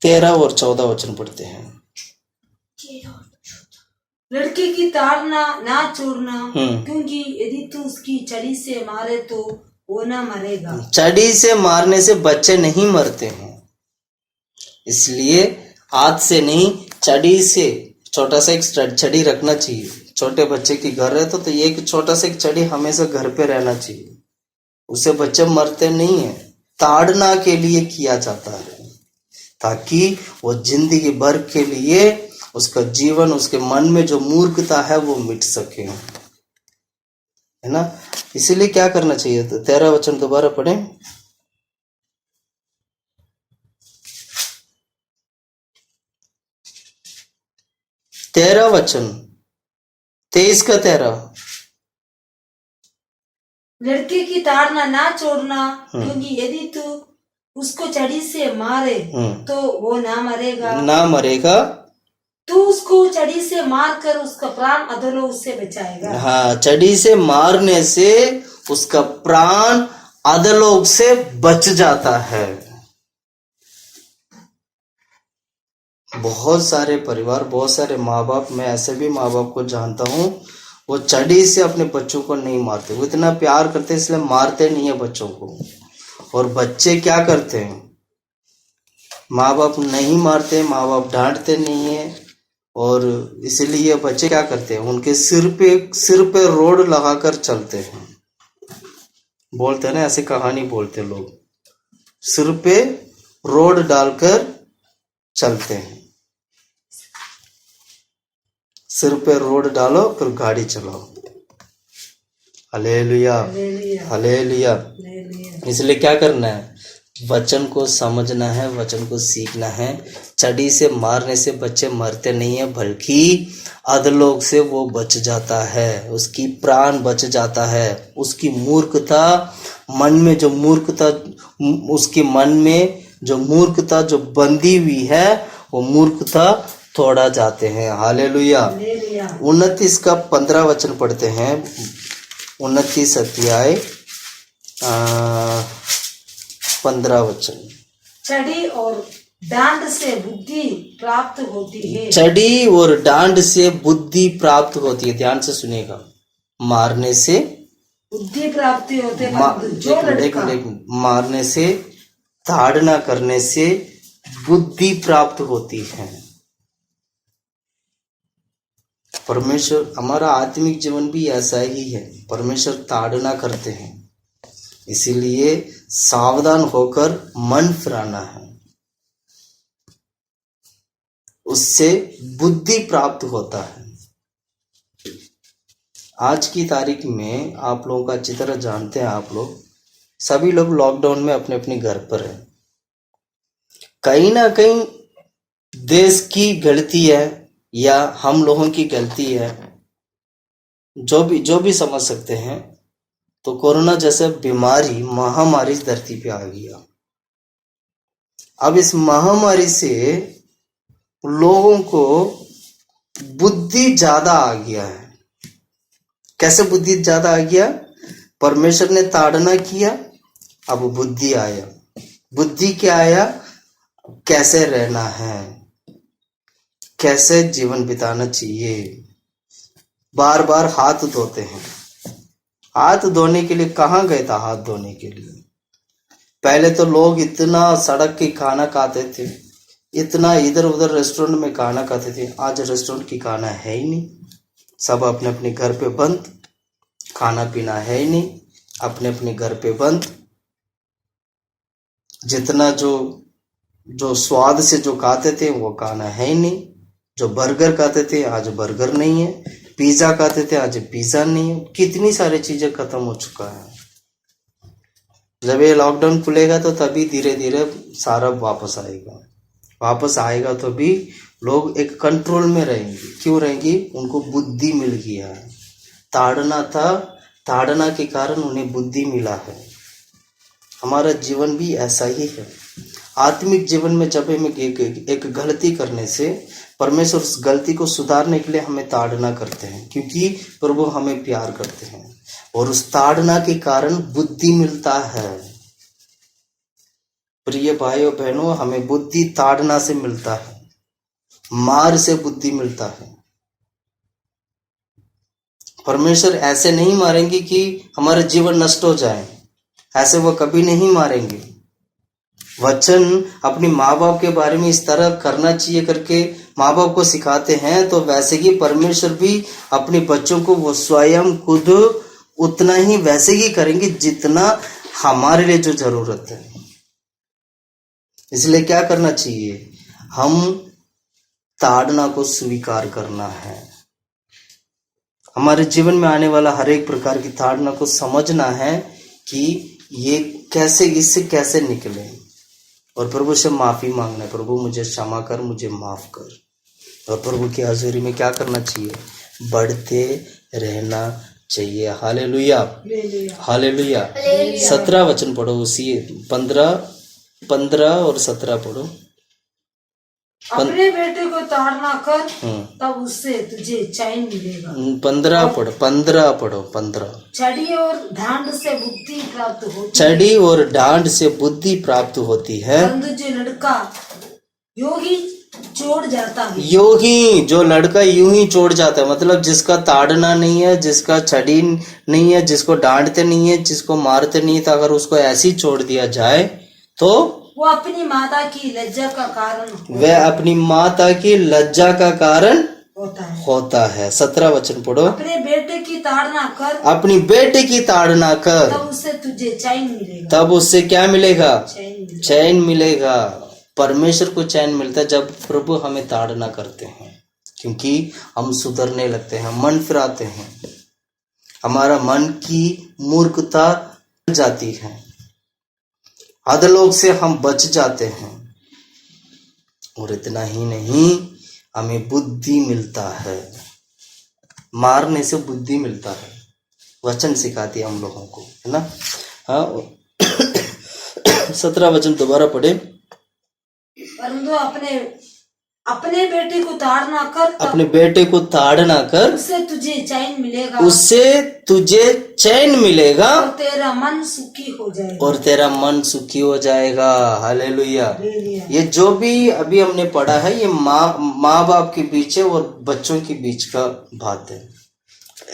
13 और 14 वचन पढ़ते हैं। लड़के की ताड़ना ना छोड़ना, क्योंकि यदि तू उसकी छड़ी से मारे तो वो ना मरेगा। छड़ी से मारने से बच्चे नहीं मरते हैं, इसलिए हाथ से नहीं, छड़ी से, छोटा सा एक छड़ी रखना चाहिए। छोटे बच्चे की घर है तो एक छोटा सा एक छड़ी हमेशा घर पे रहना चाहिए, उससे बच्चे मरते नहीं है। ताड़ना के लिए किया जाता है ताकि वो जिंदगी भर के लिए उसका जीवन, उसके मन में जो मूर्खता है वो मिट सके, है ना। इसीलिए क्या करना चाहिए, तो 13 वचन दोबारा पढ़ें। तेरह वचन, 23 का 13। लड़के की ताड़ना ना छोड़ना, क्योंकि यदि तू उसको छड़ी से मारे तो वो ना मरेगा। तू उसको छड़ी से मारकर उसका प्राण अधोलोक से बचाएगा। हाँ, छड़ी से मारने से उसका प्राण अधोलोक से बच जाता है। बहुत सारे परिवार, बहुत सारे माँ बाप, मैं ऐसे भी माँ बाप को जानता हूँ, वो छड़ी से अपने बच्चों को नहीं मारते, वो इतना प्यार करते इसलिए मारते नहीं है बच्चों को। और बच्चे क्या करते हैं, माँ बाप नहीं मारते, माँ बाप डांटते नहीं है, और इसलिए बच्चे क्या करते हैं, उनके सिर पे रोड लगाकर चलते हैं। बोलते हैं ना, ऐसी कहानी बोलते लोग, सिर पे रोड डालकर चलते हैं। सिर पे रोड डालो फिर गाड़ी चलाओ। Hallelujah, hallelujah. इसलिए क्या करना है, वचन को समझना है, वचन को सीखना है। छड़ी से मारने से बच्चे मरते नहीं है, बल्कि अधलोक से वो बच जाता है, उसकी प्राण बच जाता है। उसकी मूर्खता, मन में जो मूर्खता, उसके मन में जो मूर्खता जो बंधी हुई है, वो मूर्खता तोड़ा जाते हैं। हालेलुया। 29 का 15 वचन पढ़ते हैं। 29 अध्याय 15 वचन। छड़ी और डांड से बुद्धि प्राप्त होती है। छड़ी और डांड से बुद्धि प्राप्त होती है। ध्यान से सुनिएगा, मारने से बुद्धि प्राप्ति होते है, मारने से, ताड़ना करने से बुद्धि प्राप्त होती है। परमेश्वर, हमारा आत्मिक जीवन भी ऐसा ही है, परमेश्वर ताड़ना करते हैं, इसीलिए सावधान होकर मन फिराना है, उससे बुद्धि प्राप्त होता है। आज की तारीख में आप लोगों का अच्छी तरह जानते हैं, आप लोग सभी लोग लॉकडाउन में अपने अपने घर पर हैं। कहीं ना कहीं देश की गलती है या हम लोगों की गलती है, जो भी समझ सकते हैं। तो कोरोना जैसे बीमारी, महामारी इस धरती पे आ गया। अब इस महामारी से लोगों को बुद्धि ज्यादा आ गया है। कैसे बुद्धि ज्यादा आ गया? परमेश्वर ने ताड़ना किया, अब बुद्धि आया। बुद्धि क्या आया? कैसे रहना है, कैसे जीवन बिताना चाहिए। बार बार हाथ धोते हैं। हाथ धोने के लिए कहाँ गए था? हाथ धोने के लिए पहले तो लोग इतना सड़क के खाना खाते थे, इतना इधर उधर रेस्टोरेंट में खाना खाते थे। आज रेस्टोरेंट की खाना है ही नहीं, सब अपने अपने घर पे बंद। खाना पीना है ही नहीं, अपने अपने घर पे बंद। जितना जो स्वाद से जो खाते थे वो खाना है ही नहीं। जो बर्गर खाते थे आज बर्गर नहीं है, पिज्जा खाते थे आज पिज्जा नहीं है। कितनी सारी चीजें खत्म हो चुका है। जब ये लॉकडाउन खुलेगा तो तभी धीरे धीरे सारा वापस आएगा। वापस आएगा तो भी लोग एक कंट्रोल में रहेंगे। क्यों रहेंगी? उनको बुद्धि मिल गया है। ताड़ना था, ताड़ना के कारण उन्हें बुद्धि मिला है। हमारा जीवन भी ऐसा ही है। आत्मिक जीवन में जब हम एक गलती करने से परमेश्वर उस गलती को सुधारने के लिए हमें ताड़ना करते हैं, क्योंकि प्रभु हमें प्यार करते हैं। और उस ताड़ना के कारण बुद्धि मिलता है। प्रिय भाइयों बहनों, हमें बुद्धि ताड़ना से मिलता है, मार से बुद्धि मिलता है। परमेश्वर ऐसे नहीं मारेंगे कि हमारा जीवन नष्ट हो जाए, ऐसे वो कभी नहीं मारेंगे। वचन अपनी माँ बाप के बारे में इस तरह करना चाहिए करके माँ बाप को सिखाते हैं, तो वैसे ही परमेश्वर भी अपने बच्चों को वो स्वयं खुद उतना ही वैसे ही करेंगे जितना हमारे लिए जो जरूरत है। इसलिए क्या करना चाहिए, हम ताड़ना को स्वीकार करना है। हमारे जीवन में आने वाला हर एक प्रकार की ताड़ना को समझना है कि ये कैसे, इससे कैसे निकले, और प्रभु से माफी मांगना है। प्रभु मुझे क्षमा कर, मुझे माफ कर। और प्रभु की हजूरी में क्या करना चाहिए, बढ़ते रहना चाहिए। Hallelujah, hallelujah. 17 वचन पढ़ो, उसी 15 और 17 पढ़ो। अपने बेटे को ताड़ना कर, तब उससे तुझे चैन मिलेगा। 15 पढ़ो। 15 छड़ी और डांड से बुद्धि प्राप्त होती है। छड़ी और डांड से बुद्धि प्राप्त होती है, परंतु जो लड़का यूं ही छोड़ जाता है, जो लड़का यूं ही छोड़ जाता है, मतलब जिसका ताड़ना नहीं है, जिसका छड़ी नहीं है, जिसको डांटते नहीं है, जिसको मारते नहीं है, तो अगर उसको ऐसे ही छोड़ दिया जाए तो वो अपनी माता की लज्जा का कारण वह अपनी माता की लज्जा का कारण होता है। 17 वचन पढ़ो। अपने बेटे की ताड़ना कर, अपनी बेटे की ताड़ना कर, तब उससे तुझे चैन मिलेगा। तब उससे क्या मिलेगा, चैन मिलेगा। परमेश्वर को चैन मिलता है जब प्रभु हमें ताड़ना करते हैं, क्योंकि हम सुधरने लगते हैं, मन फिराते हैं, हमारा मन की मूर्खता जाती है, अधलोक से हम बच जाते हैं। और इतना ही नहीं, हमें बुद्धि मिलता है, मारने से बुद्धि मिलता है। वचन सिखाती है हम लोगों को, है ना। हाँ 17 वचन दोबारा पढ़े। परंतु अपने बेटे को ताड़ना कर, अपने बेटे को ताड़ना कर, उससे तुझे चैन मिलेगा, और तेरा मन सुखी हो जाएगा। हालेलुया। ये जो भी अभी हमने पढ़ा है, ये माँ बाप के बीच है और बच्चों के बीच का बात है।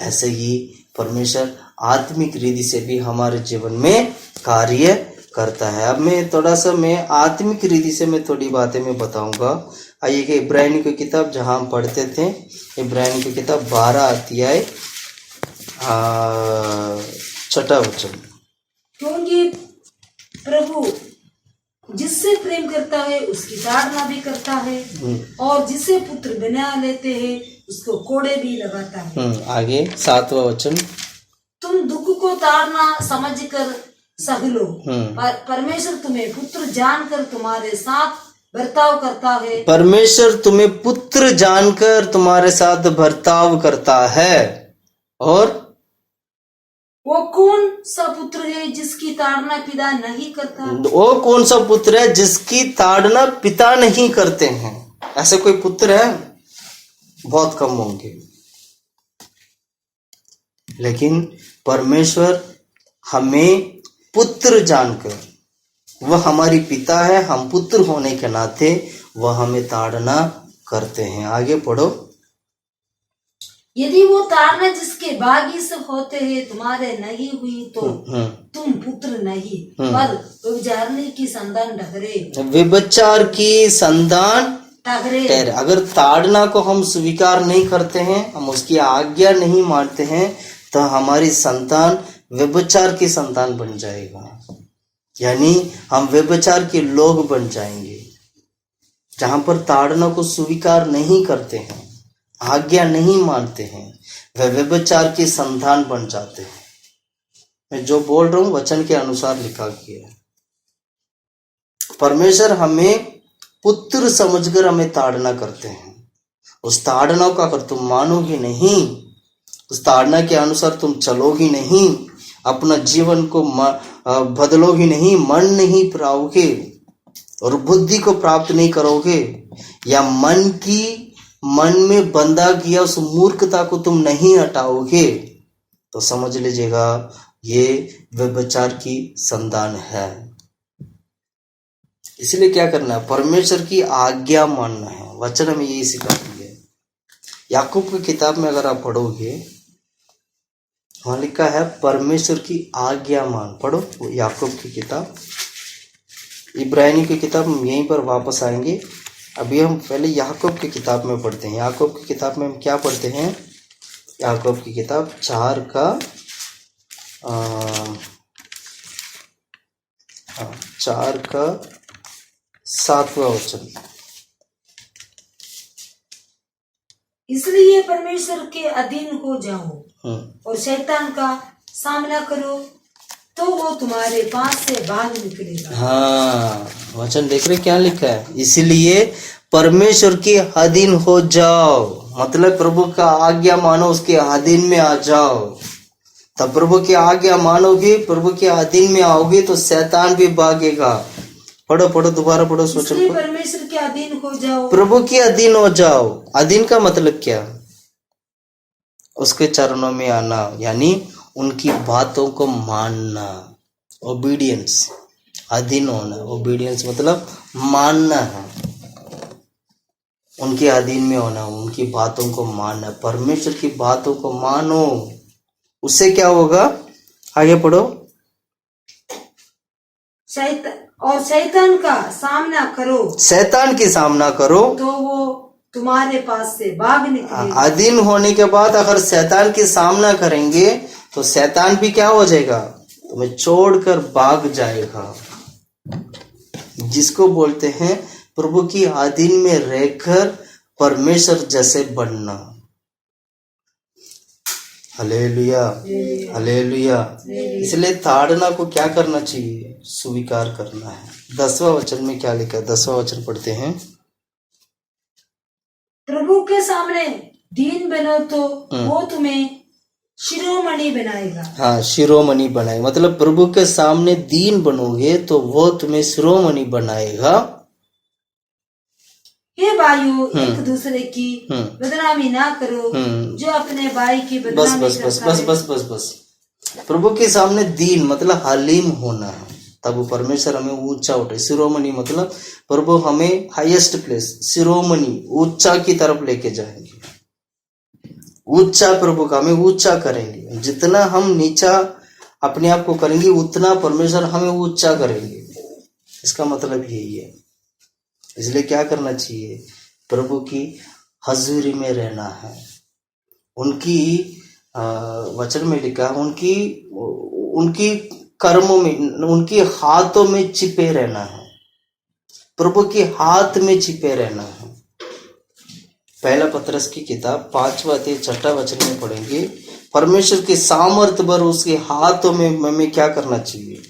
ऐसे ही परमेश्वर आत्मिक रीति से भी हमारे जीवन में कार्य करता है। अब मैं आत्मिक रीति से मैं थोड़ी बातें मैं बताऊंगा। आइए कि इब्रानी की किताब जहां हम पढ़ते थे, इब्रानी की किताब 12 अध्याय 6 वचन। क्योंकि प्रभु जिससे प्रेम करता है उसकी ताड़ना भी करता है, और जिसे पुत्र बना लेते हैं उसको कोड़े भी लगाता है। आगे 7वां वचन। तुम दुख को ताड़ना समझकर सह लो, परमेश्वर तुम्हें पुत्र जानकर तुम्हारे साथ बर्ताव करता है। परमेश्वर तुम्हें पुत्र जानकर तुम्हारे साथ बर्ताव करता है। और वो कौन सा पुत्र है जिसकी ताड़ना पिता नहीं करता? वो कौन सा पुत्र है जिसकी ताड़ना पिता नहीं करते हैं? ऐसे कोई पुत्र है? बहुत कम होंगे। लेकिन परमेश्वर हमें पुत्र जानकर, वह हमारी पिता है, हम पुत्र होने के नाते वह हमें ताड़ना करते हैं। आगे पढ़ो। यदि वो ताड़ना जिसके भागी से होते हैं तुम्हारे नहीं हुई, तो तुम पुत्र नहीं पर व्यभिचारिणी की संतान ठहरे। व्यभिचार की संतान ठहरे। अगर ताड़ना को हम स्वीकार नहीं करते हैं, हम उसकी आज्ञा नहीं मानते हैं, तो हमारी संतान व्यभिचार की संतान बन जाएगा। यानी हम व्यभिचार के लोग बन जाएंगे। जहां पर ताड़ना को स्वीकार नहीं करते हैं, आज्ञा नहीं मानते हैं, वह व्यभिचार की संतान बन जाते हैं। मैं जो बोल रहा हूं वचन के अनुसार लिखा गया है। परमेश्वर हमें पुत्र समझकर हमें ताड़ना करते हैं। उस ताड़ना को अगर तुम मानोगी नहीं, उस ताड़ना के अनुसार तुम चलोगी नहीं, अपना जीवन को बदलोगी नहीं, मन नहीं फिराओगे और बुद्धि को प्राप्त नहीं करोगे, या मन की मन में बंधा किया उस मूर्खता को तुम नहीं हटाओगे तो समझ लीजिएगा ये व्यभिचार की संतान है। इसलिए क्या करना है, परमेश्वर की आज्ञा मानना है। वचन हमें यही सिखाती है। याकूब की किताब में अगर आप पढ़ोगे वहां लिखा है परमेश्वर की आज्ञा मान। पढ़ो याकूब की किताब, इब्रानी की किताब, हम यहीं पर वापस आएंगे। अभी हम पहले याकूब की किताब में पढ़ते हैं। याकूब की किताब में हम क्या पढ़ते हैं, याकूब की किताब 4 का 7वां वचन। इसलिए परमेश्वर के अधीन हो जाओ और शैतान का सामना करो तो वो तुम्हारे पास से भाग निकलेगा। हाँ, वचन देख रहे क्या लिखा है, इसलिए परमेश्वर के अधीन हो जाओ, मतलब प्रभु का आज्ञा मानो, उसके अधीन में आ जाओ। तब प्रभु की आज्ञा मानोगे, प्रभु के अधीन में आओगे तो शैतान भी भागेगा। पढ़ो पढ़ो दोबारा पढ़ो सोचो। परमेश्वर के अधीन हो जाओ, प्रभु के अधीन हो जाओ। अधीन का मतलब क्या, उसके चरणों में आना, यानी उनकी बातों को मानना, ओबीडियंस। अधीन होना, ओबीडियंस मतलब मानना है, उनके अधीन में होना, उनकी बातों को मानना। परमेश्वर की बातों को मानो, उससे क्या होगा, आगे पढ़ो। और शैतान का सामना करो, शैतान की सामना करो तो वो तुम्हारे पास से भाग निकलेगा। अधीन होने के बाद अगर शैतान की सामना करेंगे तो शैतान भी क्या हो जाएगा, तुम्हें छोड़कर भाग जाएगा। जिसको बोलते हैं प्रभु की अधीन में रहकर परमेश्वर जैसे बनना। Hallelujah, hallelujah. इसलिए ताड़ना को क्या करना चाहिए, स्वीकार करना है। 10वां वचन में क्या लिखा है, 10वां वचन पढ़ते हैं। प्रभु के सामने दीन बनो तो वो तुम्हें शिरोमणि बनाएगा। हाँ, शिरोमणि बनाए, मतलब प्रभु के सामने दीन बनोगे तो वो तुम्हें शिरोमणि बनाएगा। हे भाइयों, एक दूसरे की बदनामी ना करो, जो अपने भाई की बदनामी बस बस बस बस बस बस प्रभु के सामने दीन मतलब हलीम होना है, तब परमेश्वर हमें ऊंचा उठाए। शिरोमणि मतलब प्रभु हमें हाईएस्ट प्लेस, शिरोमणि ऊंचा की तरफ लेके जाएंगे। ऊंचा प्रभु का हमें ऊंचा करेंगे। जितना हम नीचा अपने आप को करेंगे उतना परमेश्वर हमें ऊंचा करेंगे। इसका मतलब यही है। इसलिए क्या करना चाहिए, प्रभु की हजूरी में रहना है। उनकी वचन में लिखा, उनकी कर्मों में, उनके हाथों में छिपे रहना है। प्रभु के हाथ में छिपे रहना है। पहला पतरस की किताब 5वां अध्याय 6वां वचन में पढ़ेंगे, परमेश्वर के सामर्थ्य पर उसके हाथों में हमें क्या करना चाहिए,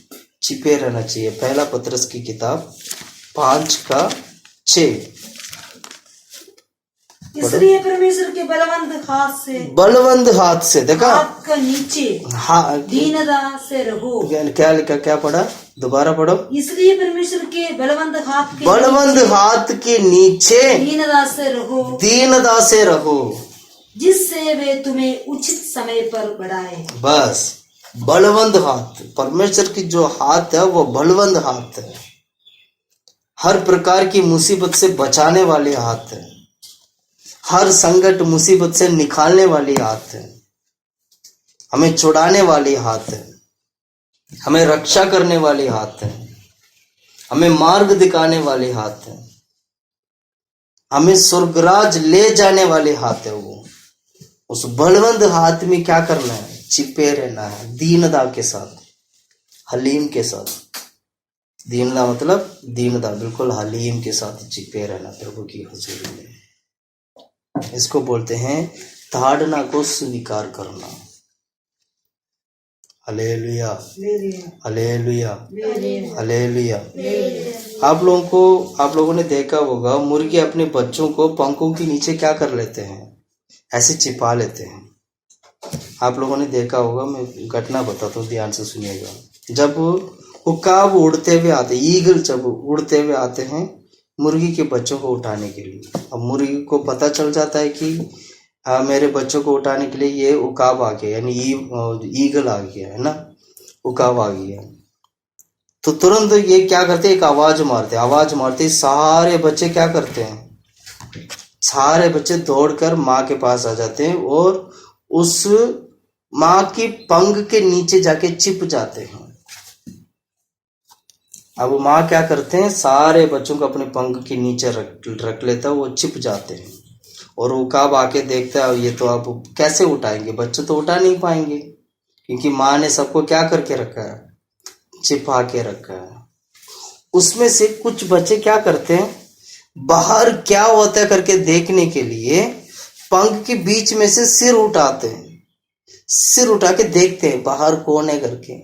छिपे रहना चाहिए। पहला पतरस की किताब 5:6। इसलिए परमेश्वर के बलवंत हाथ से देखा, हाथ का नीचे दीनता से रहो। क्या लिखा, क्या पढ़ा, दोबारा पढ़ो। इसलिए परमेश्वर के बलवंत हाथ के नीचे दीनता से रहो, जिससे वे तुम्हें उचित समय पर बढ़ाए। बस बलवंत हाथ, परमेश्वर की जो हाथ है वो बलवंत हाथ है। हर प्रकार की मुसीबत से बचाने वाले हाथ है, हर संकट मुसीबत से निकालने वाली हाथ है, हमें छुड़ाने वाली हाथ है, हमें रक्षा करने वाली हाथ है, हमें मार्ग दिखाने वाली हाथ है, हमें स्वर्गराज ले जाने वाले हाथ है। वो उस बलवंत हाथ में क्या करना है, छिपे रहना है, दीनता के साथ, हलीम के साथ। दीनता मतलब दीनता, बिल्कुल हलीम के साथ छिपे रहना प्रभु की हुजूरी में। इसको बोलते हैं ताड़ना को स्वीकार करना। Hallelujah, hallelujah, hallelujah. आप लोगों ने देखा होगा, मुर्गे अपने बच्चों को पंखों के नीचे क्या कर लेते हैं, ऐसे छिपा लेते हैं। आप लोगों ने देखा होगा, मैं घटना बताता हूँ, ध्यान से सुनिएगा। जब उकाब उड़ते हुए आते, ईगल जब उड़ते हुए आते हैं मुर्गी के बच्चों को उठाने के लिए। अब मुर्गी को पता चल जाता है कि मेरे बच्चों को उठाने के लिए ये उकाब आ गया, यानी ईगल आ गया है ना, उकाब आ गया। तो तुरंत ये क्या करते, एक आवाज मारते सारे बच्चे क्या करते हैं, सारे बच्चे दौड़कर माँ के पास आ जाते हैं और उस माँ की पंख के नीचे जाके छिप जाते हैं। अब माँ क्या करते हैं, सारे बच्चों को अपने पंख के नीचे रख लेता है, वो छिप जाते हैं और उकाब आके देखता है ये तो अब कैसे उठाएंगे, बच्चे तो उठा नहीं पाएंगे क्योंकि माँ ने सबको क्या करके रखा है, छिपा के रखा है। उसमें से कुछ बच्चे क्या करते हैं, बाहर क्या होता है करके देखने के लिए पंख के बीच में से सिर उठाते हैं, सिर उठा के देखते हैं बाहर कौन है करके।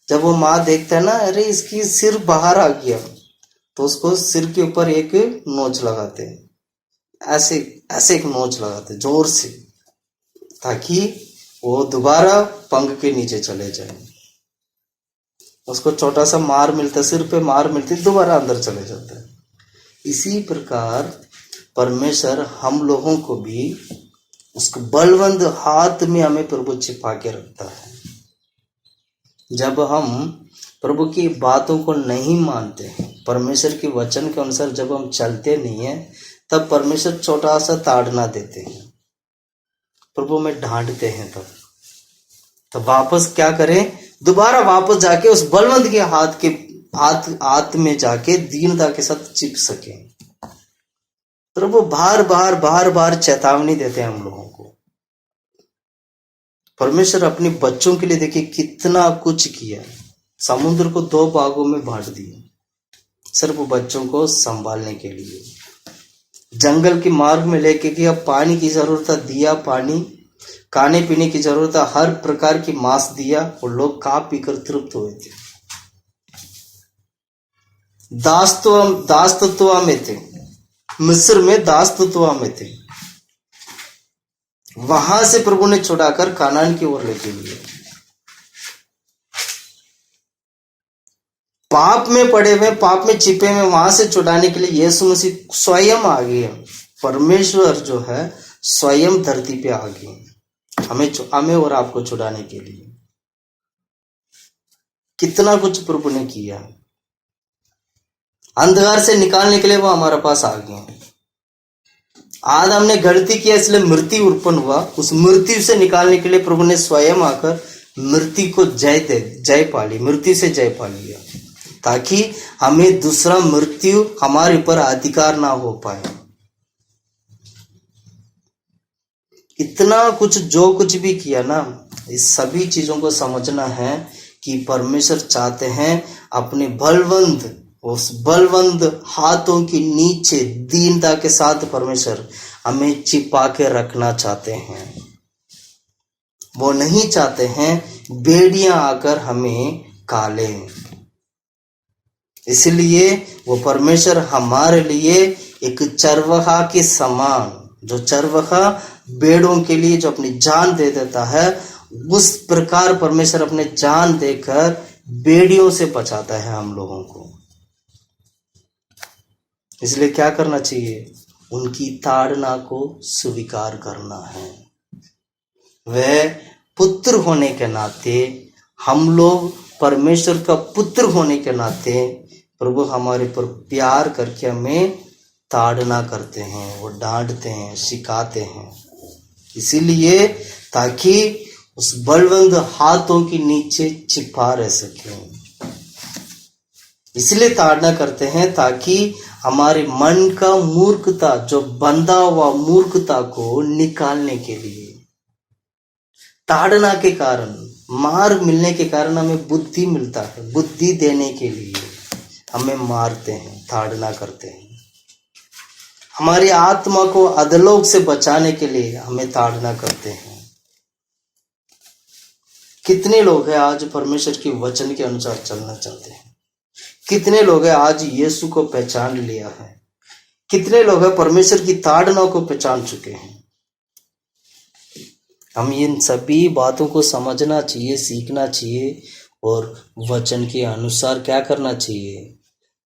जब वो माँ देखता है ना, अरे इसकी सिर बाहर आ गया, तो उसको सिर के ऊपर एक नोच लगाते हैं, ऐसे ऐसे एक नोच लगाते हैं जोर से, ताकि वो दोबारा पंख के नीचे चले जाए। उसको छोटा सा मार मिलता है, सिर पे मार मिलती है, दोबारा अंदर चले जाता है। इसी प्रकार परमेश्वर हम लोगों को भी उसको बलवंत हाथ में हमें प्रभु छिपा के रखता है। जब हम प्रभु की बातों को नहीं मानते हैं, परमेश्वर के वचन के अनुसार जब हम चलते नहीं हैं, तब परमेश्वर छोटा सा ताड़ना देते हैं, प्रभु में डांटते हैं। तब वापस क्या करें, दोबारा वापस जाके उस बलवंत के हाथ में जाके दीनता के साथ चिप सके। प्रभु बार बार चेतावनी देते हैं हम लोगों को। परमेश्वर अपने बच्चों के लिए देखिए कितना कुछ किया, समुद्र को 2 भागों में बांट दिया सिर्फ बच्चों को संभालने के लिए। जंगल के मार्ग में लेके गया, पानी की जरूरत दिया, पानी खाने पीने की जरूरत, हर प्रकार की मांस दिया और लोग खा पीकर तृप्त हुए थे। दासत्व में थे, मिस्र में दासत्व में थे, वहां से प्रभु ने छुड़ाकर कानान की ओर लेके गए। पाप में पड़े हुए, पाप में छिपे हुए, वहां से छुड़ाने के लिए यीशु मसीह स्वयं आ गए। परमेश्वर जो है स्वयं धरती पे आ गए हमें और आपको छुड़ाने के लिए। कितना कुछ प्रभु ने किया, अंधकार से निकालने के लिए वो हमारे पास आ गए। आज हमने गलती किया इसलिए मृत्यु उत्पन्न हुआ, उस मृत्यु से निकालने के लिए प्रभु ने स्वयं आकर मृत्यु को जय पा ली, मृत्यु से जय पा लिया, ताकि हमें दूसरा मृत्यु हमारे ऊपर अधिकार ना हो पाए। इतना कुछ जो कुछ भी किया ना, इस सभी चीजों को समझना है कि परमेश्वर चाहते हैं अपने उस बलवंत हाथों के नीचे दीनता के साथ परमेश्वर हमें छिपा के रखना चाहते हैं। वो नहीं चाहते हैं बेड़ियां आकर हमें काले। इसलिए वो परमेश्वर हमारे लिए एक चरवाहा के समान, जो चरवाहा भेड़ों के लिए जो अपनी जान दे देता है, उस प्रकार परमेश्वर अपने जान देकर बेड़ियों से बचाता है हम लोगों को। इसलिए क्या करना चाहिए, उनकी ताड़ना को स्वीकार करना है। वह पुत्र होने के नाते, हम लोग परमेश्वर का पुत्र होने के नाते प्रभु हमारे पर प्यार करके हमें ताड़ना करते हैं, वो डांटते हैं, सिखाते हैं, इसीलिए ताकि उस बलवंत हाथों के नीचे छिपा रह सके। इसलिए ताड़ना करते हैं ताकि हमारे मन का मूर्खता, जो बंधा हुआ मूर्खता को निकालने के लिए। ताड़ना के कारण, मार मिलने के कारण हमें बुद्धि मिलता है, बुद्धि देने के लिए हमें मारते हैं, ताड़ना करते हैं। हमारी आत्मा को अधलोक से बचाने के लिए हमें ताड़ना करते हैं। कितने लोग हैं आज परमेश्वर के वचन के अनुसार चलना चाहते हैं? कितने लोग हैं आज यीशु को पहचान लिया है? कितने लोग हैं परमेश्वर की ताड़ना को पहचान चुके हैं? हम इन सभी बातों को समझना चाहिए, सीखना चाहिए और वचन के अनुसार क्या करना चाहिए?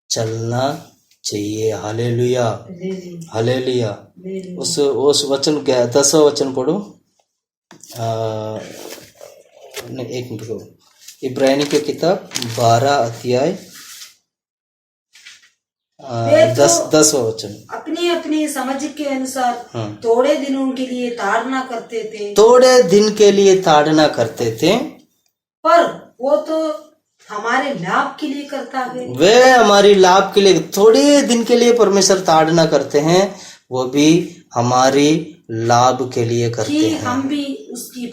चलना चाहिए। Hallelujah, hallelujah, hallelujah. हालेलुया। उस वचन क्या 10वां वचन पढ़ो। नहीं, एक मिनट रुको। इब्रानी की किताब 12 अध्याय वे तो 10वां वचन। अपनी अपनी समझ के अनुसार हाँ। थोड़े दिनों के लिए ताड़ना करते थे, थोड़े दिन के लिए ताड़ना करते थे, पर वो तो हमारे लाभ के लिए करता है। वे हमारी लाभ के लिए थोड़े दिन के लिए परमेश्वर ताड़ना करते हैं, वो भी हमारी लाभ के लिए करते कि हैं, हम भी उसकी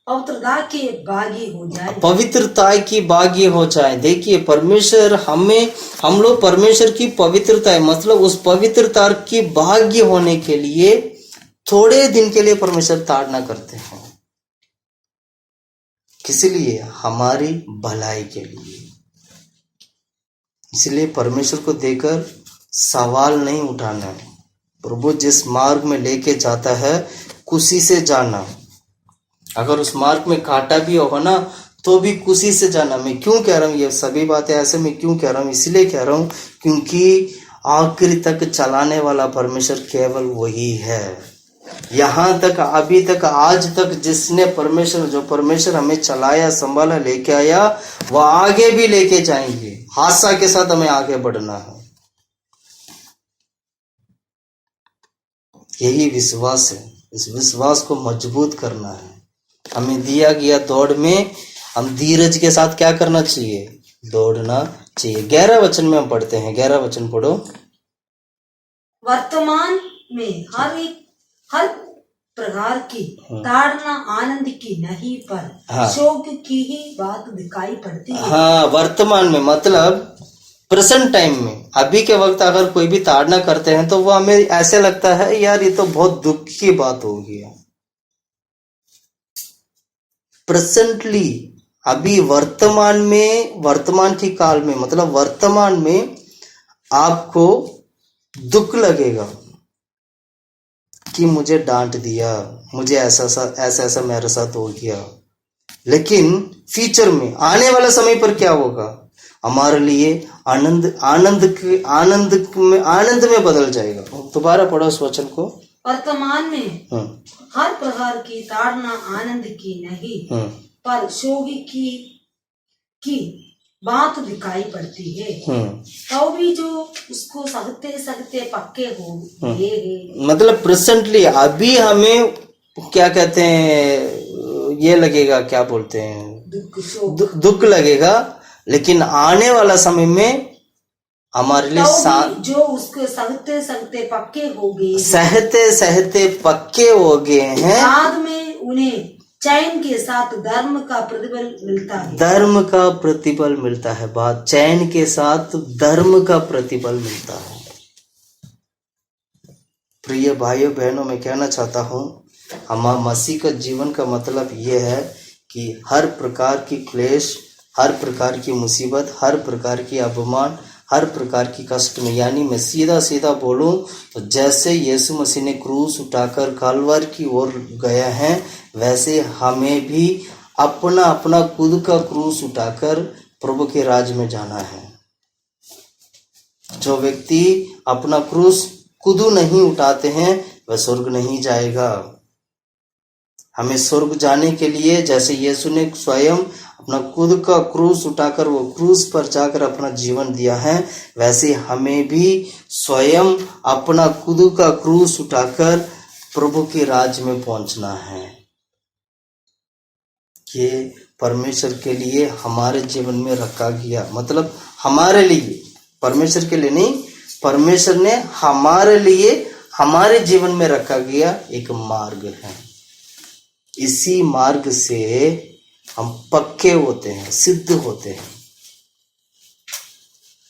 पवित्रता के भागी हो जाए। पवित्रता की भागी हो जाए। देखिए परमेश्वर हम लोग परमेश्वर की पवित्रता है, मतलब उस पवित्रता की भागी होने के लिए थोड़े दिन के लिए परमेश्वर ताड़ना करते हैं। किस लिए? हमारी भलाई के लिए। इसलिए परमेश्वर को देकर सवाल नहीं उठाना है। प्रभु जिस मार्ग में लेके जाता है खुशी से जाना। अगर उस मार्ग में कांटा भी होगा ना तो भी खुशी से जाना। मैं क्यों कह रहा हूँ ये सभी बातें ऐसे, मैं क्यों कह रहा हूँ? इसलिए कह रहा हूँ क्योंकि आखिरी तक चलाने वाला परमेश्वर केवल वही है। यहाँ तक, अभी तक, आज तक जिसने जो परमेश्वर हमें चलाया, संभाला, लेके आया, वह आगे भी लेके जाएंगे। आशा के साथ हमें आगे बढ़ना है। यही विश्वास है। इस विश्वास को मजबूत करना है। हमें दिया गया दौड़ में हम धीरज के साथ क्या करना चाहिए? दौड़ना चाहिए। 11 वचन में हम पढ़ते हैं। 11 वचन पढ़ो। वर्तमान में हर प्रकार की ताड़ना आनंद की नहीं, पर शोक की ही बात दिखाई पड़ती है। हाँ, वर्तमान में मतलब प्रेजेंट टाइम में, अभी के वक्त अगर कोई भी ताड़ना करते हैं तो वो हमें ऐसे लगता है यार ये तो बहुत दुख की बात हो गई। प्रेजेंटली, अभी वर्तमान में, वर्तमान की काल में, मतलब वर्तमान में आपको दुख लगेगा कि मुझे डांट दिया, मुझे ऐसा मेरे साथ हो गया। लेकिन फ्यूचर में, आने वाला समय पर क्या होगा? हमारे लिए आनंद में बदल जाएगा। दोबारा पढ़ो उस वचन को। वर्तमान में हर प्रकार की ताड़ना आनंद की नहीं, पर शोक की बात दिखाई पड़ती है। तो भी जो उसको सहते पक्के हो गए। मतलब प्रेजेंटली अभी हमें क्या कहते हैं, ये लगेगा, क्या बोलते हैं, दुख लगेगा। लेकिन आने वाला समय में हमारे लिए जो उसको सहते पक्के हो गए, सहते पक्के हो गए हैं, बाद में उन्हें चैन के साथ धर्म का प्रतिफल मिलता है। धर्म का प्रतिफल मिलता है। बात चैन के साथ धर्म का प्रतिफल मिलता है। प्रिय भाइयों बहनों, मैं कहना चाहता हूँ हमारा मसीह का जीवन का मतलब यह है कि हर प्रकार की क्लेश, हर प्रकार की मुसीबत, हर प्रकार की अपमान, हर प्रकार की कष्ट में, यानी मैं सीधा बोलूं तो जैसे यीशु मसीह ने क्रूस उठाकर कलवरी की ओर गया है, वैसे हमें भी अपना खुद का क्रूस उठाकर प्रभु के राज्य में जाना है। जो व्यक्ति अपना क्रूस खुद नहीं उठाते हैं वह स्वर्ग नहीं जाएगा। हमें स्वर्ग जाने के लिए जैसे यीशु ने स्वयं अपना खुद का क्रूस उठाकर वो क्रूस पर जाकर अपना जीवन दिया है, वैसे हमें भी स्वयं अपना खुद का क्रूस उठाकर प्रभु के राज्य में पहुंचना है। ये परमेश्वर के लिए हमारे जीवन में रखा गया, मतलब हमारे लिए, परमेश्वर के लिए नहीं, परमेश्वर ने हमारे लिए हमारे जीवन में रखा गया एक मार्ग है। इसी मार्ग से हम पक्के होते हैं, सिद्ध होते हैं।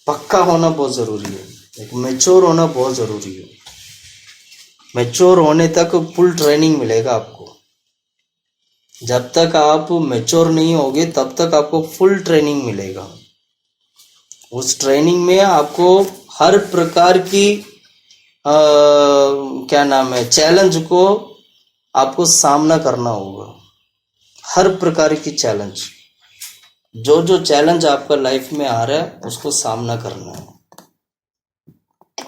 पक्का होना बहुत जरूरी है, लेकिन मैच्योर होना बहुत जरूरी है। मैच्योर होने तक फुल ट्रेनिंग मिलेगा आपको। जब तक आप मैच्योर नहीं होगे तब तक आपको फुल ट्रेनिंग मिलेगा। उस ट्रेनिंग में आपको हर प्रकार की चैलेंज को आपको सामना करना होगा। हर प्रकार की चैलेंज, जो चैलेंज आपका लाइफ में आ रहा है उसको सामना करना है।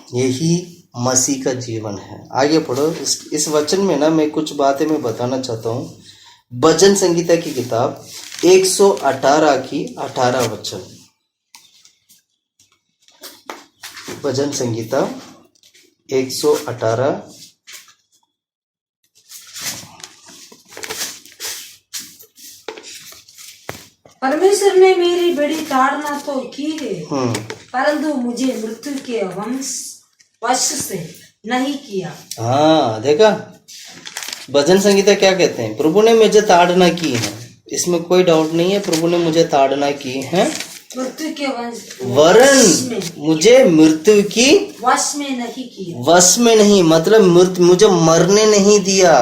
यही मसीह का जीवन है। आगे पढ़ो। इस वचन में ना मैं कुछ बातें मैं बताना चाहता हूँ। भजन संगीता की किताब 118 की 18 वचन। भजन संगीता 118। परमेश्वर ने मेरी बड़ी ताड़ना तो की है, परंतु मुझे मृत्यु के वश से नहीं किया। हाँ, देखा भजन संगीता क्या कहते हैं? प्रभु ने मुझे ताड़ना की है, इसमें कोई डाउट नहीं है। प्रभु ने मुझे ताड़ना की है, मृत्यु के वरन मुझे मृत्यु की वश में नहीं किया। वश में नहीं मतलब मुझे मरने नहीं दिया।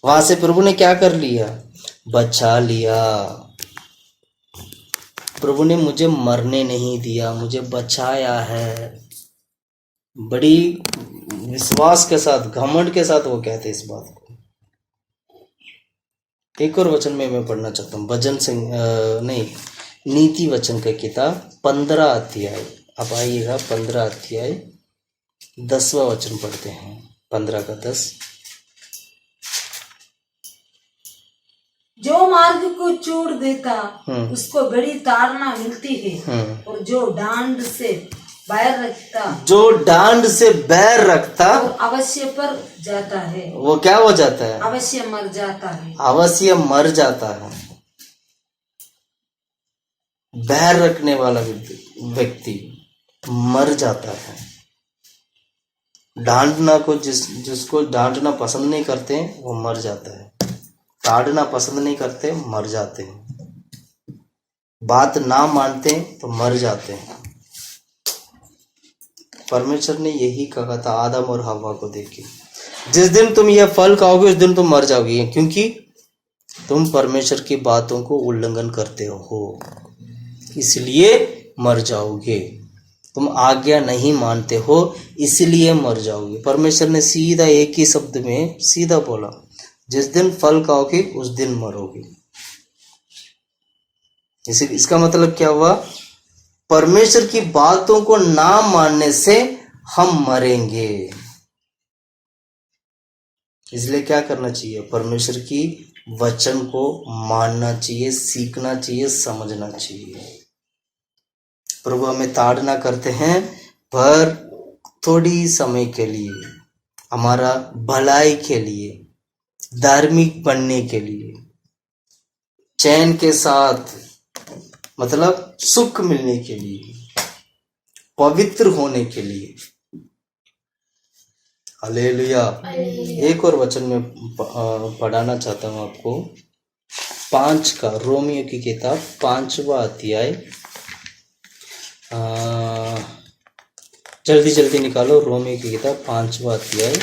वहां से प्रभु ने क्या कर लिया? बचा लिया। प्रभु ने मुझे मरने नहीं दिया, मुझे बचाया है। बड़ी विश्वास के साथ, घमंड के साथ वो कहते इस बात को। एक और वचन में मैं पढ़ना चाहता हूँ। भजन नहीं, नीति वचन का किताब 15 अध्याय। अब आइएगा 15 अध्याय 10वां वचन पढ़ते हैं। 15 का 10। जो मार्ग को छोड़ देता उसको बड़ी ताड़ना मिलती है, और जो डांड से बैर रखता वो अवश्य पर जाता है। वो क्या हो जाता है? अवश्य मर जाता है। अवश्य मर जाता है। बैर रखने वाला व्यक्ति मर जाता है। डांटना को जिसको डांटना पसंद नहीं करते वो मर जाता है। ताड़ना पसंद नहीं करते मर जाते हैं। बात ना मानते तो मर जाते हैं। परमेश्वर ने यही कहा था आदम और हव्वा को देख के, जिस दिन तुम यह फल खाओगे उस दिन तुम मर जाओगे, क्योंकि तुम परमेश्वर की बातों को उल्लंघन करते हो, इसलिए मर जाओगे। तुम आज्ञा नहीं मानते हो इसलिए मर जाओगे। परमेश्वर ने सीधा एक ही शब्द में सीधा बोला, जिस दिन फल खाओगे उस दिन मरोगे। इसका मतलब क्या हुआ? परमेश्वर की बातों को ना मानने से हम मरेंगे। इसलिए क्या करना चाहिए? परमेश्वर की वचन को मानना चाहिए, सीखना चाहिए, समझना चाहिए। प्रभु हमें ताड़ना करते हैं पर थोड़ी समय के लिए, हमारा भलाई के लिए, धार्मिक बनने के लिए, चैन के साथ मतलब सुख मिलने के लिए, पवित्र होने के लिए। हालेलुया। एक और वचन में पढ़ाना चाहता हूं आपको। 5 का रोमियो की किताब 5वां अध्याय। जल्दी जल्दी निकालो। रोमियो की किताब 5वां अध्याय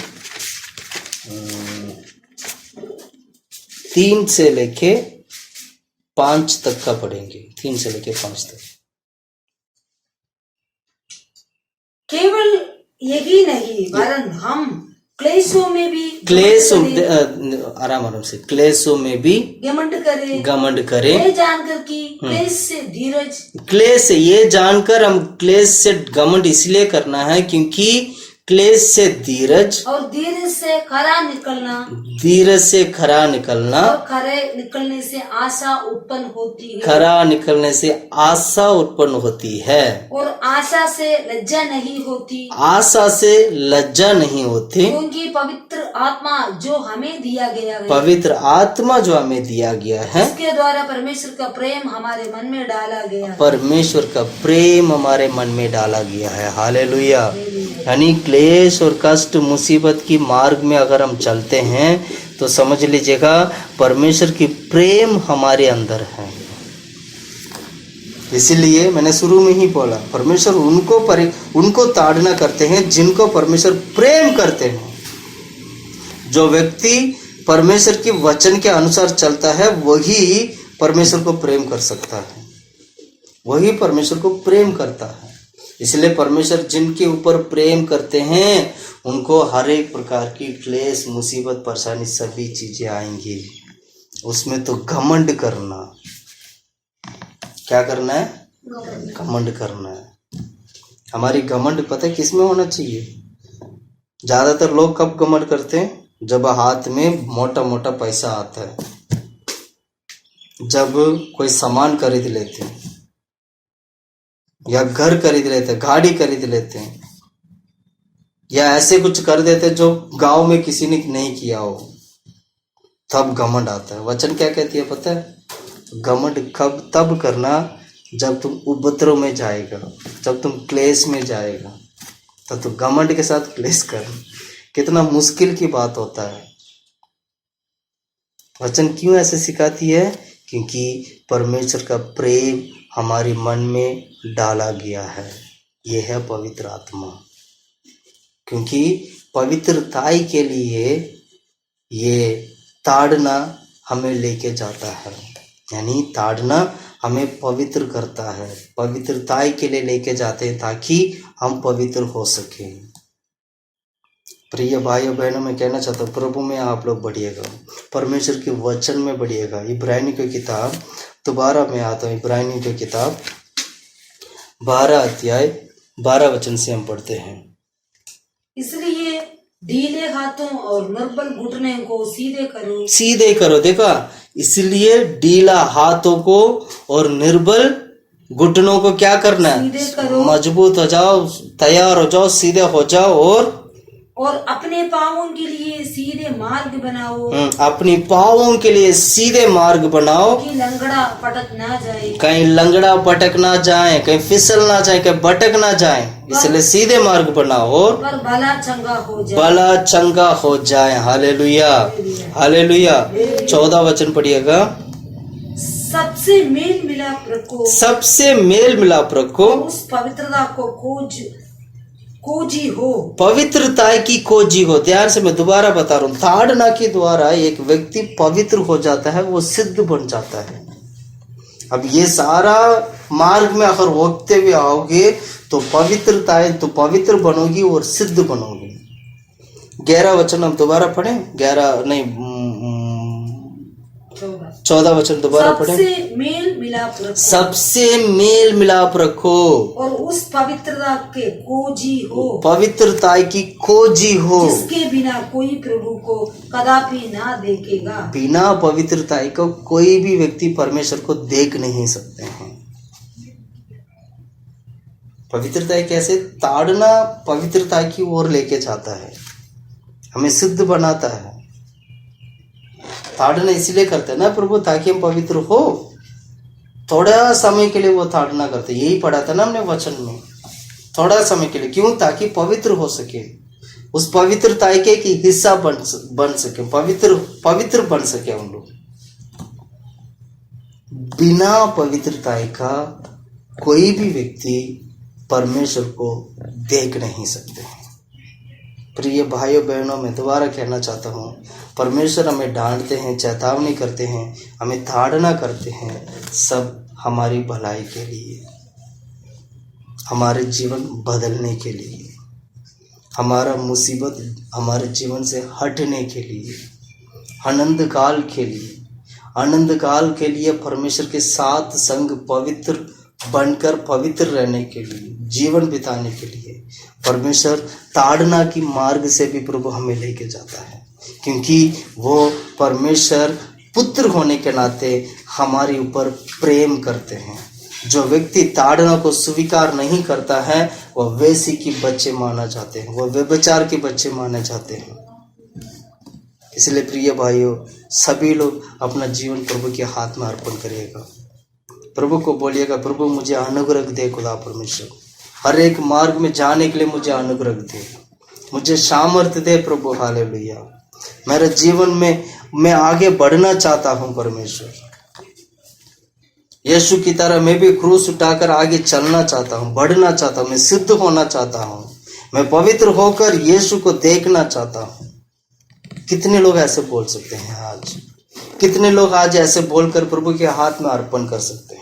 3 से लेके 5 तक का पढ़ेंगे। 3 से लेके 5 तक। केवल यही नहीं वरन हम क्लेशों में भी आराम से क्लेशों में भी घमंड करे ये जानकर कि ये जानकर हम क्लेश से घमंड इसलिए करना है क्योंकि क्लेश से धीरज और धीरज से खरा निकलना और खरे निकलने से आशा उत्पन्न होती है। खरा निकलने से आशा उत्पन्न होती है और आशा से लज्जा नहीं होती क्योंकि पवित्र आत्मा जो हमें दिया गया है उसके द्वारा परमेश्वर का प्रेम हमारे मन में डाला गया है। हालेलुया। यानी क्लेश और कष्ट मुसीबत की मार्ग में अगर हम चलते हैं तो समझ लीजिएगा परमेश्वर की प्रेम हमारे अंदर है। इसीलिए मैंने शुरू में ही बोला, परमेश्वर उनको ताड़ना करते हैं जिनको परमेश्वर प्रेम करते हैं। जो व्यक्ति परमेश्वर की वचन के अनुसार चलता है वही परमेश्वर को प्रेम कर सकता है, वही परमेश्वर को प्रेम करता है। इसलिए परमेश्वर जिनके ऊपर प्रेम करते हैं उनको हर एक प्रकार की क्लेश, मुसीबत, परेशानी सभी चीजें आएंगी। उसमें तो घमंड करना, क्या करना है? घमंड करना है। हमारी घमंड पता है किस में होना चाहिए? ज्यादातर लोग कब घमंड करते हैं? जब हाथ में मोटा मोटा पैसा आता है, जब कोई सामान खरीद लेते हैं या घर खरीद लेते हैं, गाड़ी खरीद लेते हैं, या ऐसे कुछ कर देते हैं जो गांव में किसी ने नहीं किया हो, तब घमंड आता है। वचन क्या कहती है पता है? घमंड कब तब करना जब तुम उपद्रव में जाएगा, जब तुम क्लेश में जाएगा, तब तो घमंड के साथ क्लेश कर। कितना मुश्किल की बात होता है। वचन क्यों ऐसे सिखाती है? क्योंकि परमेश्वर का प्रेम हमारे मन में डाला गया है। यह है पवित्र आत्मा। क्योंकि पवित्रताई के लिए ये ताड़ना हमें लेके जाता है, यानी ताड़ना हमें पवित्र करता है, पवित्रताई के लिए लेके जाते हैं ताकि हम पवित्र हो सके। प्रिय भाइयों बहनों, मैं कहना चाहता हूँ प्रभु में आप लोग बढ़िएगा, परमेश्वर के वचन में बढ़िएगा। इब्रानियों की किताब, दोबारा मैं आता हूँ, इब्रानियों की किताब 12 अध्याय 12 वचन से हम पढ़ते हैं। इसलिए ढीले हाथों और निर्बल घुटने को सीधे करो। सीधे करो, देखा, इसलिए ढीला हाथों को और निर्बल घुटनों को क्या करना है? सीधे करो। मजबूत हो जाओ, तैयार हो जाओ, सीधे हो जाओ और अपने पांवों के लिए सीधे मार्ग बनाओ। अपनी पांवों के लिए सीधे मार्ग बनाओ, कि लंगड़ा पटक ना जाए, कहीं लंगड़ा पटक ना जाए, कहीं फिसल ना जाए, कहीं भटक ना जाए, इसलिए सीधे मार्ग बनाओ और पर भला चंगा हो जाए। भला चंगा हो जाए। Hallelujah, hallelujah. 14 वचन पढ़िएगा। सबसे मेल मिलाप रखो, सबसे मेल मिलाप रखो, उस पवित्रता को खोजी हो, पवित्रता की खोजी हो। ध्यान से मैं दोबारा बता रहा हूँ, ताड़ना के द्वारा एक व्यक्ति पवित्र हो जाता है, वो सिद्ध बन जाता है। अब ये सारा मार्ग में अगर होते हुए आओगे तो पवित्रताएं, तो पवित्र बनोगी और सिद्ध बनोगी। 11 वचन हम दोबारा पढ़ें, 11 नहीं 14 वचन दोबारा पढ़ें। सबसे मेल मिलाप रखो, सबसे मेल मिलाप रखो और उस पवित्रता के खोजी हो, पवित्रता की खोजी हो, जिसके बिना कोई प्रभु को कदापि ना देखेगा। बिना पवित्रता को कोई भी व्यक्ति परमेश्वर को देख नहीं सकते हैं। पवित्रता कैसे? ताड़ना पवित्रता की ओर लेके जाता है, हमें सिद्ध बनाता है। ताड़ना इसलिए करते हैं ना प्रभु, ताकि हम पवित्र हो। थोड़ा समय के लिए वो ताड़ना करते, यही पढ़ा था ना हमने वचन में, थोड़ा समय के लिए। क्यों? ताकि पवित्र हो सके, उस पवित्रता के की हिस्सा बन सके, पवित्र बन सके हम लोग। बिना पवित्रता का कोई भी व्यक्ति परमेश्वर को देख नहीं सकते। प्रिय भाइयों बहनों, मैं दोबारा कहना चाहता हूँ, परमेश्वर हमें डांटते हैं, चेतावनी करते हैं, हमें ताड़ना करते हैं, सब हमारी भलाई के लिए, हमारे जीवन बदलने के लिए, हमारा मुसीबत हमारे जीवन से हटने के लिए, आनंद काल के लिए, आनंद काल के लिए परमेश्वर के साथ संग पवित्र बनकर पवित्र रहने के लिए, जीवन बिताने के लिए परमेश्वर ताड़ना की मार्ग से भी प्रभु हमें लेके जाता है। क्योंकि वो परमेश्वर पुत्र होने के नाते हमारे ऊपर प्रेम करते हैं। जो व्यक्ति ताड़ना को स्वीकार नहीं करता है वह वेसी के बच्चे माना जाते हैं, वह व्यभिचार के बच्चे माने जाते हैं। इसलिए प्रिय भाइयों, सभी लोग अपना जीवन प्रभु के हाथ में अर्पण करिएगा। प्रभु को बोलिएगा, प्रभु मुझे अनुग्रह दे खुदा परमेश्वर, हर एक मार्ग में जाने के लिए मुझे अनुग्रह दे, मुझे सामर्थ्य दे प्रभु। हालेलुया। मेरे जीवन में मैं आगे बढ़ना चाहता हूँ परमेश्वर, यीशु की तरह मैं भी क्रूस उठाकर आगे चलना चाहता हूँ, बढ़ना चाहता हूँ, मैं सिद्ध होना चाहता हूँ, मैं पवित्र होकर यीशु को देखना चाहता हूँ। कितने लोग ऐसे बोल सकते हैं आज? कितने लोग आज ऐसे बोलकर प्रभु के हाथ में अर्पण कर सकते हैं?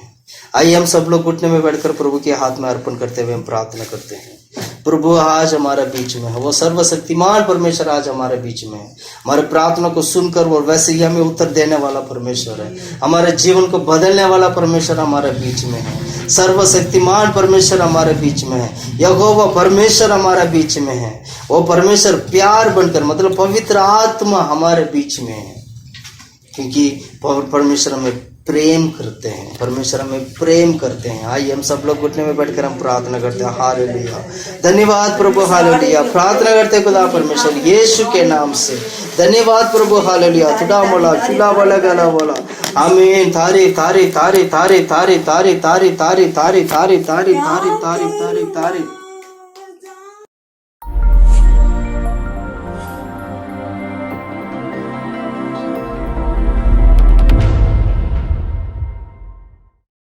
आइए हम सब लोग घुटने में बैठकर प्रभु के हाथ में अर्पण करते हुए हम प्रार्थना करते हैं। प्रभु आज हमारे बीच में है, वो सर्वशक्तिमान परमेश्वर आज हमारे बीच में है। हमारे प्रार्थना को सुनकर और वैसे ही हमें उत्तर देने वाला परमेश्वर है, हमारे जीवन को बदलने वाला परमेश्वर हमारे बीच में है। सर्वशक्तिमान परमेश्वर हमारे बीच में है, यहोवा परमेश्वर हमारे बीच में है। वो परमेश्वर प्यार बनकर मतलब पवित्र आत्मा हमारे बीच में है, क्योंकि परमेश्वर हमें प्रेम करते हैं, परमेश्वर हमें प्रेम करते हैं। आइए हम सब लोग घुटने में बैठकर हम प्रार्थना करते हैं। हालेलुया, धन्यवाद प्रभु, हालेलुया। प्रार्थना करते खुदा परमेश्वर यीशु के नाम से, धन्यवाद प्रभु, हालेलुया। चुड़ा मोला चुला वाला गला वाला, आमीन। तारे तारे तारे तारे तारे तारे तारे तारे तारे तारे तारे तारे तारे तारे तारे